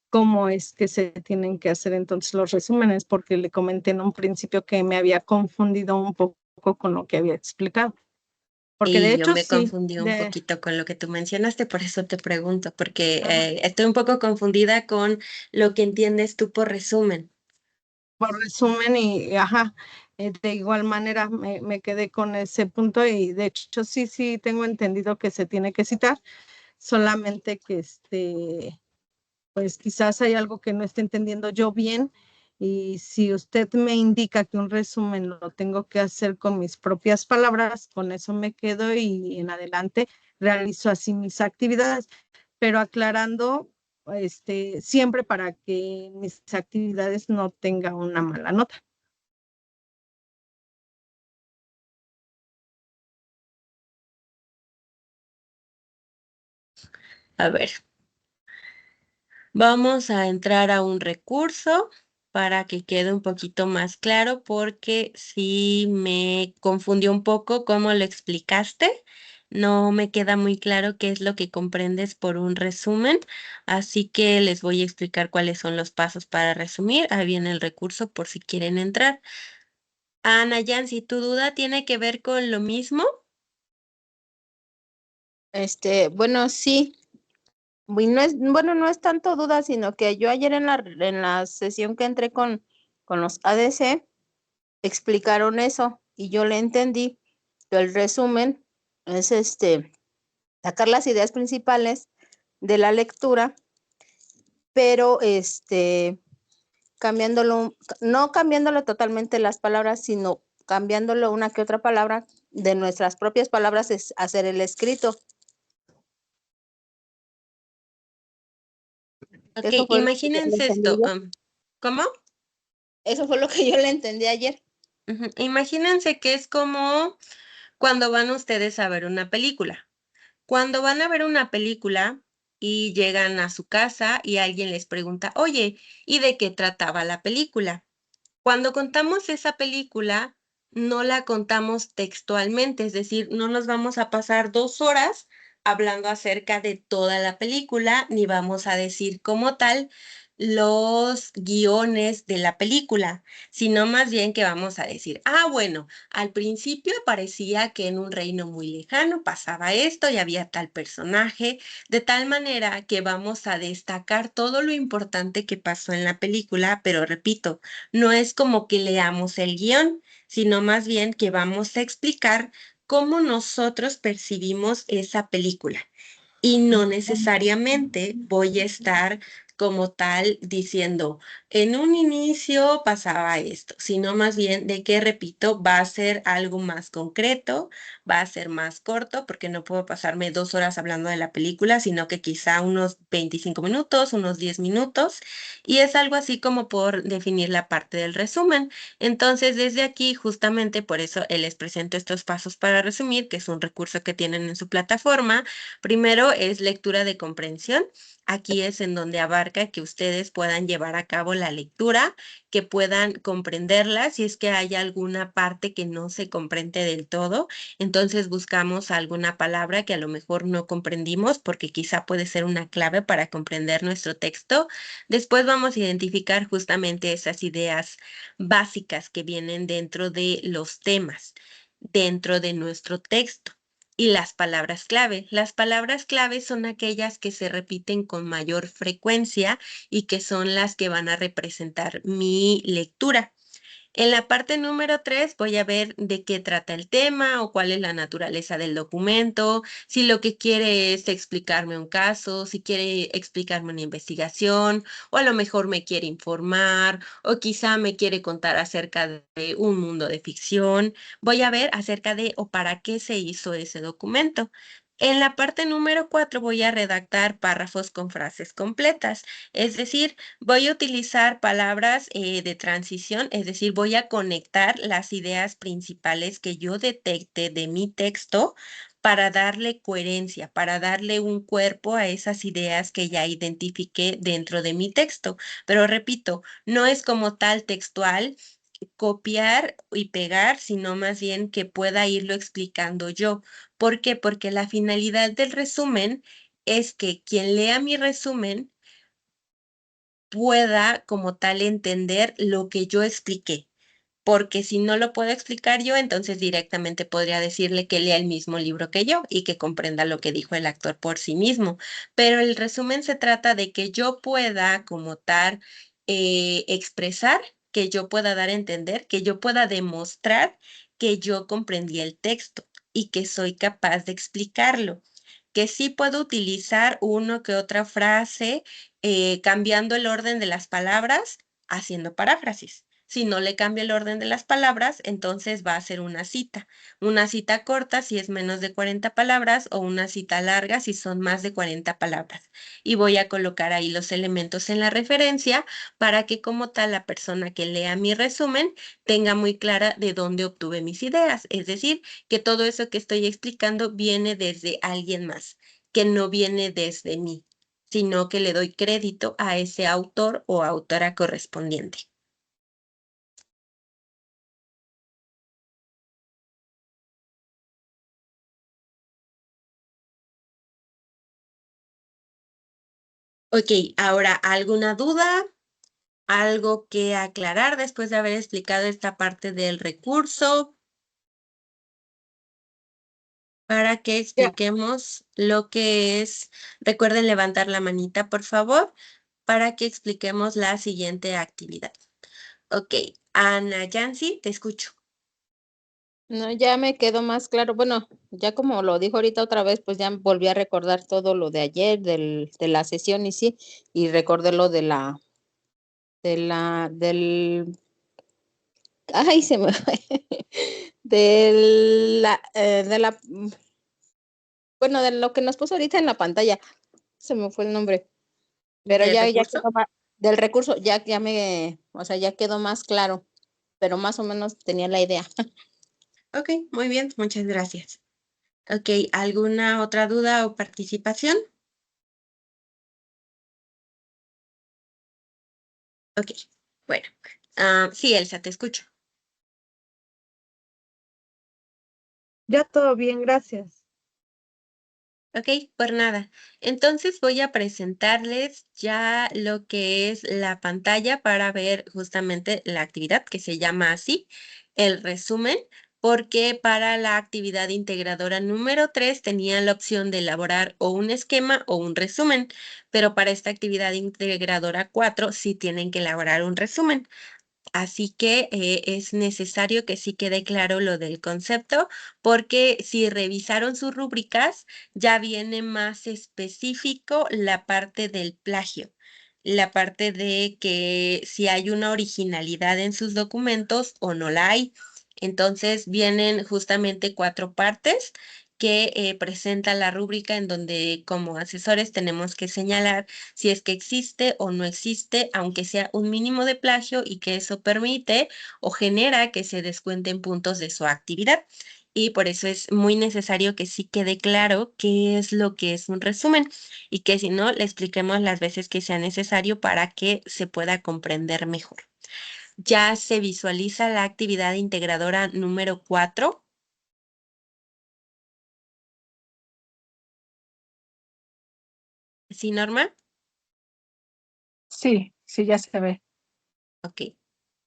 cómo es que se tienen que hacer entonces los resúmenes, porque le comenté en un principio que me había confundido un poco con lo que había explicado. Porque de Y yo hecho me sí, confundí un poquito con lo que tú mencionaste, por eso te pregunto, porque estoy un poco confundida con lo que entiendes tú por resumen. por resumen y, ajá, de igual manera me quedé con ese punto y de hecho sí tengo entendido que se tiene que citar, solamente que pues quizás hay algo que no esté entendiendo yo bien y si usted me indica que un resumen lo tengo que hacer con mis propias palabras, con eso me quedo y en adelante realizo así mis actividades, pero aclarando, siempre para que mis actividades no tengan una mala nota. A ver, vamos a entrar a un recurso para que quede un poquito más claro porque sí me confundió un poco cómo lo explicaste. No me queda muy claro qué es lo que comprendes por un resumen, así que les voy a explicar cuáles son los pasos para resumir. Ahí viene el recurso por si quieren entrar. Ana Yancy, ¿tu duda tiene que ver con lo mismo? Bueno, sí. Y no es, bueno, no es tanto duda, sino que yo ayer en la sesión que entré con los ADC, explicaron eso y yo le entendí que el resumen es sacar las ideas principales de la lectura, pero cambiándolo, no cambiándolo totalmente las palabras, sino cambiándolo una que otra palabra de nuestras propias palabras, es hacer el escrito. Ok, Eso fue lo que yo le imagínense entendí esto. ayer. ¿Cómo? Eso fue lo que yo le entendí ayer. Ujú. Imagínense que es como cuando van ustedes a ver una película. Cuando van a ver una película y llegan a su casa y alguien les pregunta, oye, ¿y de qué trataba la película? Cuando contamos esa película, no la contamos textualmente, es decir, no nos vamos a pasar 2 horas hablando acerca de toda la película, ni vamos a decir como tal los guiones de la película, sino más bien que vamos a decir, bueno, al principio parecía que en un reino muy lejano pasaba esto y había tal personaje, de tal manera que vamos a destacar todo lo importante que pasó en la película, pero repito, no es como que leamos el guión, sino más bien que vamos a explicar cómo nosotros percibimos esa película. Y no necesariamente voy a estar como tal diciendo, en un inicio pasaba esto, sino más bien de que, repito, va a ser algo más concreto, va a ser más corto, porque no puedo pasarme 2 horas hablando de la película, sino que quizá unos 25 minutos, unos 10 minutos, y es algo así como por definir la parte del resumen. Entonces, desde aquí, justamente por eso les presento estos pasos para resumir, que es un recurso que tienen en su plataforma. Primero es lectura de comprensión. Aquí es en donde abarca que ustedes puedan llevar a cabo la lectura, que puedan comprenderla si es que hay alguna parte que no se comprende del todo. Entonces buscamos alguna palabra que a lo mejor no comprendimos porque quizá puede ser una clave para comprender nuestro texto. Después vamos a identificar justamente esas ideas básicas que vienen dentro de los temas, dentro de nuestro texto. Y las palabras clave. Las palabras clave son aquellas que se repiten con mayor frecuencia y que son las que van a representar mi lectura. En la parte número 3 voy a ver de qué trata el tema o cuál es la naturaleza del documento, si lo que quiere es explicarme un caso, si quiere explicarme una investigación, o a lo mejor me quiere informar, o quizá me quiere contar acerca de un mundo de ficción. Voy a ver acerca de o para qué se hizo ese documento. En la parte número 4 voy a redactar párrafos con frases completas, es decir, voy a utilizar palabras de transición, es decir, voy a conectar las ideas principales que yo detecte de mi texto para darle coherencia, para darle un cuerpo a esas ideas que ya identifiqué dentro de mi texto. Pero repito, no es como tal textual copiar y pegar, sino más bien que pueda irlo explicando yo. ¿Por qué? Porque la finalidad del resumen es que quien lea mi resumen pueda como tal entender lo que yo expliqué, porque si no lo puedo explicar yo, entonces directamente podría decirle que lea el mismo libro que yo y que comprenda lo que dijo el actor por sí mismo. Pero el resumen se trata de que yo pueda como tal expresar, que yo pueda dar a entender, que yo pueda demostrar que yo comprendí el texto y que soy capaz de explicarlo, que sí puedo utilizar uno que otra frase cambiando el orden de las palabras, haciendo paráfrasis. Si no le cambio el orden de las palabras, entonces va a ser una cita corta si es menos de 40 palabras o una cita larga si son más de 40 palabras. Y voy a colocar ahí los elementos en la referencia para que como tal la persona que lea mi resumen tenga muy clara de dónde obtuve mis ideas. Es decir, que todo eso que estoy explicando viene desde alguien más, que no viene desde mí, sino que le doy crédito a ese autor o autora correspondiente. Ok, ahora, ¿alguna duda? ¿Algo que aclarar después de haber explicado esta parte del recurso? Para que Ya, expliquemos lo que es, recuerden levantar la manita, por favor, para que expliquemos la siguiente actividad. Ok, Ana Yancy, te escucho. No, ya me quedó más claro. Bueno, ya como lo dijo ahorita otra vez, pues ya volví a recordar todo lo de ayer, de la sesión y sí, y recordé lo del, ay, se me fue, bueno, de lo que nos puso ahorita en la pantalla, se me fue el nombre, pero ¿Del ya recurso? quedó más, del recurso, o sea, ya quedó más claro, pero más o menos tenía la idea. Ok, muy bien, muchas gracias. Ok, ¿alguna otra duda o participación? Ok, bueno. Sí, Elsa, te escucho. ya todo bien, gracias. Ok, por nada. Entonces voy a presentarles ya lo que es la pantalla para ver justamente la actividad que se llama así, el resumen, porque para la actividad integradora número 3 tenía la opción de elaborar o un esquema o un resumen, pero para esta actividad integradora 4 sí tienen que elaborar un resumen. Así que es necesario que sí quede claro lo del concepto, porque si revisaron sus rúbricas, ya viene más específico la parte del plagio. la parte de que si hay una originalidad en sus documentos o no la hay. Entonces vienen justamente 4 partes que presenta la rúbrica en donde como asesores tenemos que señalar si es que existe o no existe, aunque sea un mínimo de plagio y que eso permite o genera que se descuenten puntos de su actividad. Y por eso es muy necesario que sí quede claro qué es lo que es un resumen y que si no, le expliquemos las veces que sea necesario para que se pueda comprender mejor. Ya se visualiza la actividad integradora número 4. ¿Sí, Norma? Sí, sí, ya se ve. Ok.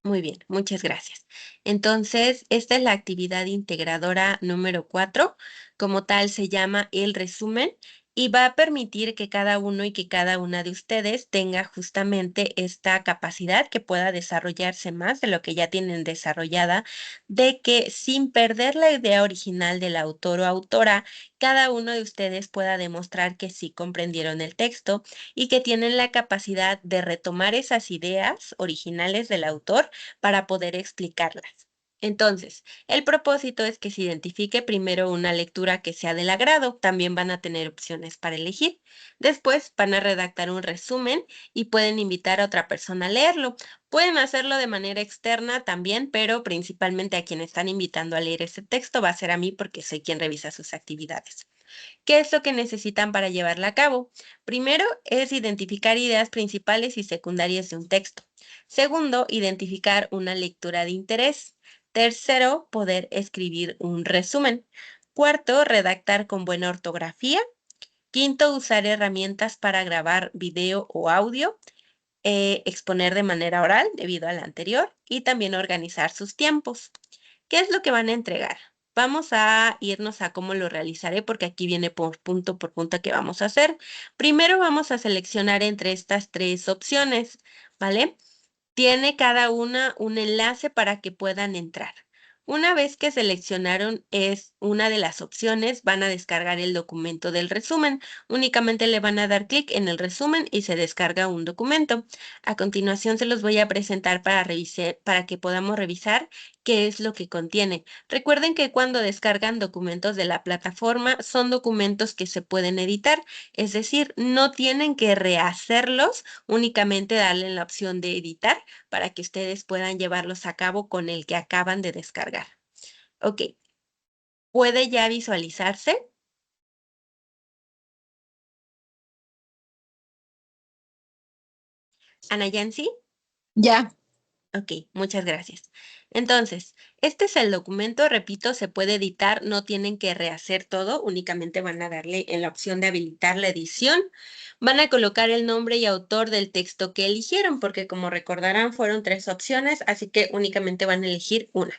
Muy bien, muchas gracias. Entonces, esta es la actividad integradora número 4. Como tal, se llama el resumen y va a permitir que cada uno y que cada una de ustedes tenga justamente esta capacidad que pueda desarrollarse más de lo que ya tienen desarrollada, de que sin perder la idea original del autor o autora, cada uno de ustedes pueda demostrar que sí comprendieron el texto y que tienen la capacidad de retomar esas ideas originales del autor para poder explicarlas. Entonces, el propósito es que se identifique primero una lectura que sea del agrado, también van a tener opciones para elegir. Después van a redactar un resumen y pueden invitar a otra persona a leerlo. Pueden hacerlo de manera externa también, pero principalmente a quien están invitando a leer ese texto va a ser a mí porque soy quien revisa sus actividades. ¿Qué es lo que necesitan para llevarla a cabo? Primero es identificar ideas principales y secundarias de un texto. Segundo, identificar una lectura de interés. Tercero, poder escribir un resumen. Cuarto, redactar con buena ortografía. Quinto, usar herramientas para grabar video o audio. Exponer de manera oral debido al anterior y también organizar sus tiempos. ¿Qué es lo que van a entregar? Vamos a irnos a cómo lo realizaré porque aquí viene por punto que vamos a hacer. Primero vamos a seleccionar entre estas 3 opciones, ¿vale? Tiene cada una un enlace para que puedan entrar. Una vez que seleccionaron es una de las opciones, van a descargar el documento del resumen. Únicamente le van a dar clic en el resumen y se descarga un documento. A continuación se los voy a presentar para que podamos revisar qué es lo que contiene. Recuerden que cuando descargan documentos de la plataforma son documentos que se pueden editar, es decir, no tienen que rehacerlos, únicamente darle la opción de editar para que ustedes puedan llevarlos a cabo con el que acaban de descargar. Ok, ¿puede ya visualizarse? Ana Yancy. Ya. Ok, muchas gracias. Entonces, este es el documento, repito, se puede editar, no tienen que rehacer todo, únicamente van a darle en la opción de habilitar la edición. Van a colocar el nombre y autor del texto que eligieron, porque como recordarán fueron 3 opciones, así que únicamente van a elegir una.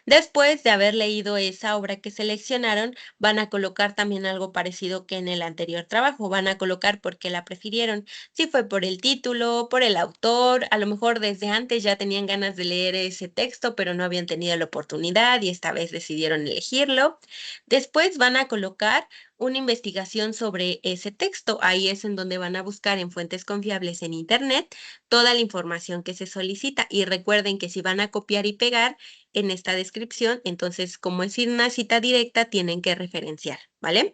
Después de haber leído esa obra que seleccionaron, van a colocar también algo parecido que en el anterior trabajo. Van a colocar por qué la prefirieron. Si fue por el título, por el autor, a lo mejor desde antes ya tenían ganas de leer ese texto, pero no habían tenido la oportunidad y esta vez decidieron elegirlo. Después van a colocar una investigación sobre ese texto. Ahí es en donde van a buscar en fuentes confiables en Internet toda la información que se solicita. Y recuerden que si van a copiar y pegar, en esta descripción, entonces como es una cita directa, tienen que referenciar, ¿vale?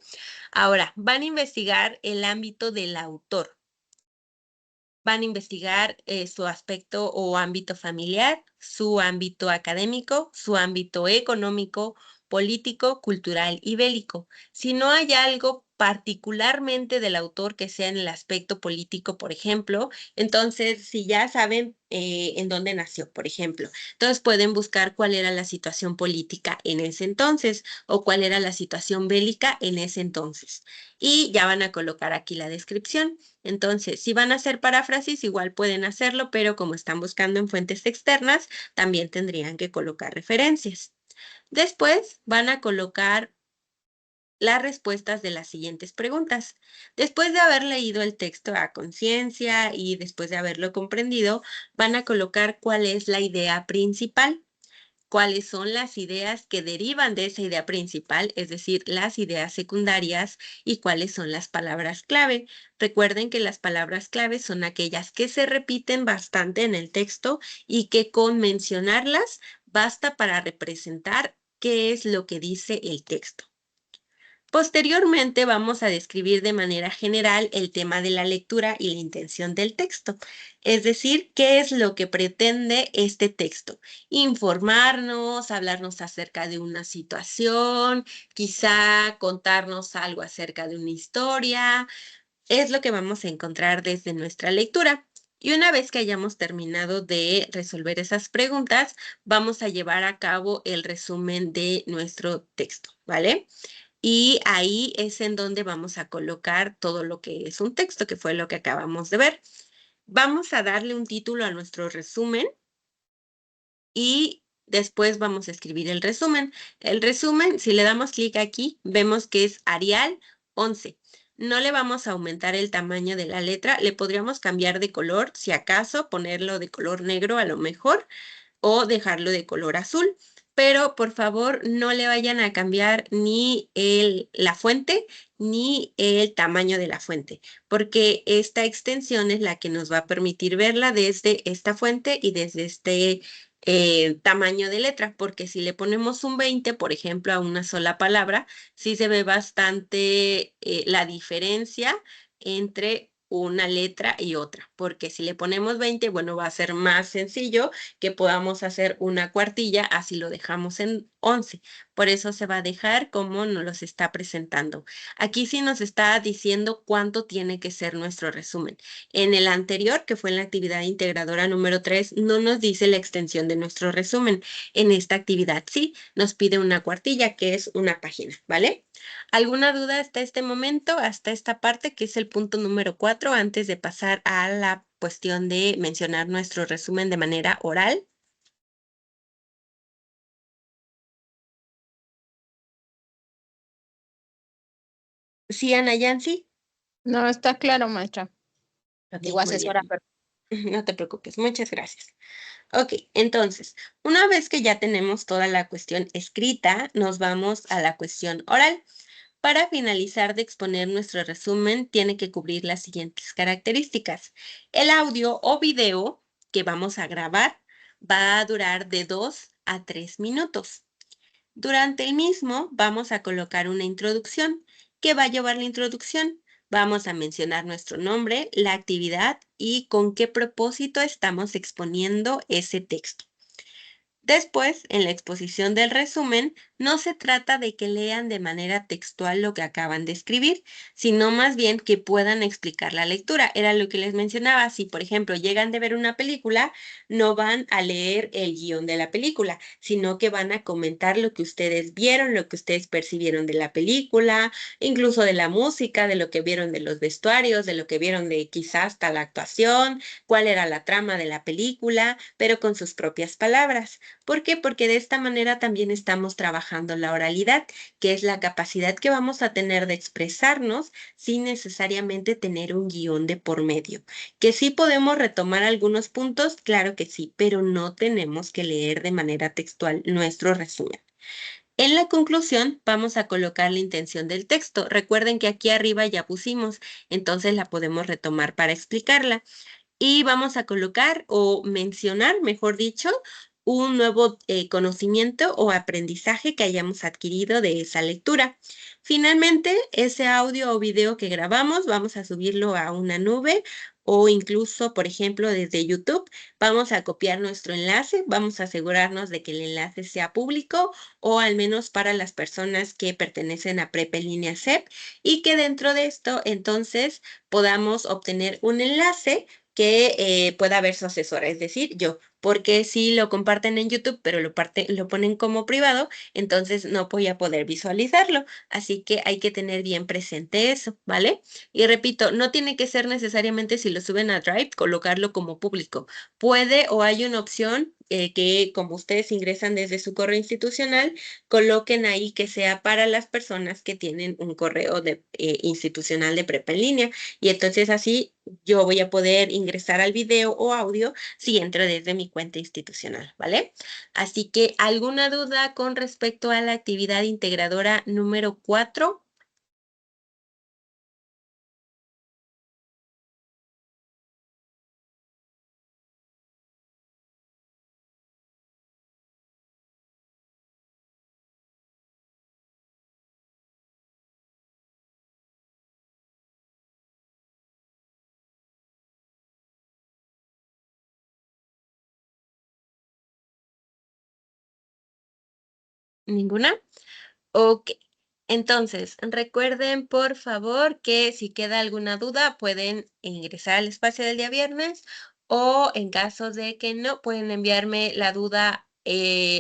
Ahora, van a investigar el ámbito del autor. Van a investigar su aspecto o ámbito familiar, su ámbito académico, su ámbito económico, político, cultural y bélico. Si no hay algo particularmente del autor que sea en el aspecto político, por ejemplo, entonces si ya saben en dónde nació, por ejemplo, entonces pueden buscar cuál era la situación política en ese entonces o cuál era la situación bélica en ese entonces. Y ya van a colocar aquí la descripción. Entonces, si van a hacer paráfrasis, igual pueden hacerlo, pero como están buscando en fuentes externas, también tendrían que colocar referencias. Después van a colocar las respuestas de las siguientes preguntas. Después de haber leído el texto a conciencia y después de haberlo comprendido, van a colocar cuál es la idea principal. cuáles son las ideas que derivan de esa idea principal, es decir, las ideas secundarias, y cuáles son las palabras clave. Recuerden que las palabras clave son aquellas que se repiten bastante en el texto y que con mencionarlas basta para representar qué es lo que dice el texto. Posteriormente vamos a describir de manera general el tema de la lectura y la intención del texto, es decir, qué es lo que pretende este texto. Informarnos, hablarnos acerca de una situación, quizá contarnos algo acerca de una historia, es lo que vamos a encontrar desde nuestra lectura. Y una vez que hayamos terminado de resolver esas preguntas, vamos a llevar a cabo el resumen de nuestro texto, ¿vale? Y ahí es en donde vamos a colocar todo lo que es un texto, que fue lo que acabamos de ver. Vamos a darle un título a nuestro resumen y después vamos a escribir el resumen. El resumen, si le damos clic aquí, vemos que es Arial 11. No le vamos a aumentar el tamaño de la letra, le podríamos cambiar de color, si acaso, ponerlo de color negro a lo mejor, o dejarlo de color azul. Pero por favor no le vayan a cambiar ni la fuente ni el tamaño de la fuente, porque esta extensión es la que nos va a permitir verla desde esta fuente y desde este tamaño de letra, porque si le ponemos un 20, por ejemplo, a una sola palabra, sí se ve bastante la diferencia entre una letra y otra, porque si le ponemos 20, bueno, va a ser más sencillo que podamos hacer una cuartilla, así lo dejamos en 11. Por eso se va a dejar como nos los está presentando. Aquí sí nos está diciendo cuánto tiene que ser nuestro resumen. En el anterior, que fue en la actividad integradora número 3, no nos dice la extensión de nuestro resumen. En esta actividad sí, nos pide una cuartilla, que es una página, ¿vale? ¿Alguna duda hasta este momento, hasta esta parte, que es el punto número 4, antes de pasar a la cuestión de mencionar nuestro resumen de manera oral? Sí, Ana Yancy. No, está claro, maestra. Ok, Digo, muy asesora, bien. pero No te preocupes, muchas gracias. Ok, entonces, una vez que ya tenemos toda la cuestión escrita, nos vamos a la cuestión oral. Para finalizar de exponer nuestro resumen, tiene que cubrir las siguientes características. El audio o video que vamos a grabar va a durar de 2 a 3 minutos. Durante el mismo vamos a colocar una introducción. ¿Qué va a llevar la introducción? Vamos a mencionar nuestro nombre, la actividad y con qué propósito estamos exponiendo ese texto. Después, en la exposición del resumen, no se trata de que lean de manera textual lo que acaban de escribir, sino más bien que puedan explicar la lectura. Era lo que les mencionaba. Si, por ejemplo, llegan de ver una película, no van a leer el guión de la película, sino que van a comentar lo que ustedes vieron, lo que ustedes percibieron de la película, incluso de la música, de lo que vieron de los vestuarios, de lo que vieron de quizás hasta la actuación, cuál era la trama de la película, pero con sus propias palabras. ¿Por qué? Porque de esta manera también estamos trabajando la oralidad, que es la capacidad que vamos a tener de expresarnos sin necesariamente tener un guión de por medio. Que sí podemos retomar algunos puntos, claro que sí, pero no tenemos que leer de manera textual nuestro resumen. En la conclusión vamos a colocar la intención del texto. Recuerden que aquí arriba ya pusimos, entonces la podemos retomar para explicarla. Y vamos a colocar o mencionar, mejor dicho, un nuevo conocimiento o aprendizaje que hayamos adquirido de esa lectura. Finalmente, ese audio o video que grabamos, vamos a subirlo a una nube o incluso, por ejemplo, desde YouTube. Vamos a copiar nuestro enlace, vamos a asegurarnos de que el enlace sea público o al menos para las personas que pertenecen a Prepa en Línea CEP y que dentro de esto, entonces, podamos obtener un enlace que pueda ver su asesora, es decir, yo, porque si lo comparten en YouTube, pero lo ponen como privado, entonces no voy a poder visualizarlo. Así que hay que tener bien presente eso, ¿vale? Y repito, no tiene que ser necesariamente si lo suben a Drive, colocarlo como público. Puede o hay una opción que como ustedes ingresan desde su correo institucional, coloquen ahí que sea para las personas que tienen un correo institucional de prepa en línea. Y entonces así yo voy a poder ingresar al video o audio si entro desde mi mi cuenta institucional, ¿vale? Así que, ¿alguna duda con respecto a la actividad integradora número 4? ¿Ninguna? Ok. Entonces, recuerden por favor que si queda alguna duda pueden ingresar al espacio del día viernes o en caso de que no, pueden enviarme la duda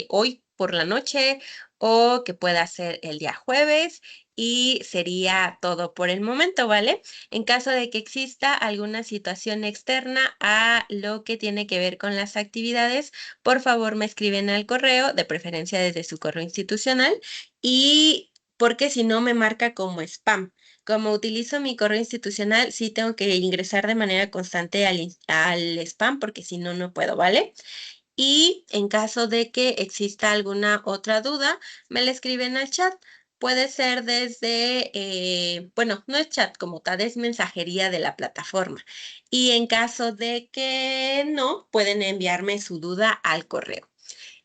hoy por la noche o que pueda ser el día jueves y sería todo por el momento, ¿vale? En caso de que exista alguna situación externa a lo que tiene que ver con las actividades, por favor me escriben al correo, de preferencia desde su correo institucional, y porque si no me marca como spam. Como utilizo mi correo institucional, sí tengo que ingresar de manera constante al spam porque si no, no puedo, ¿vale? Y en caso de que exista alguna otra duda, me la escriben al chat. Puede ser desde, bueno, no es chat como tal, es mensajería de la plataforma. Y en caso de que no, pueden enviarme su duda al correo.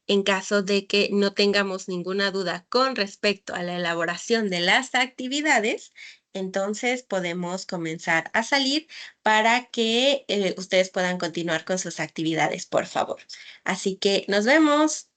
En caso de que no tengamos ninguna duda con respecto a la elaboración de las actividades, entonces podemos comenzar a salir para que ustedes puedan continuar con sus actividades, por favor. Así que nos vemos.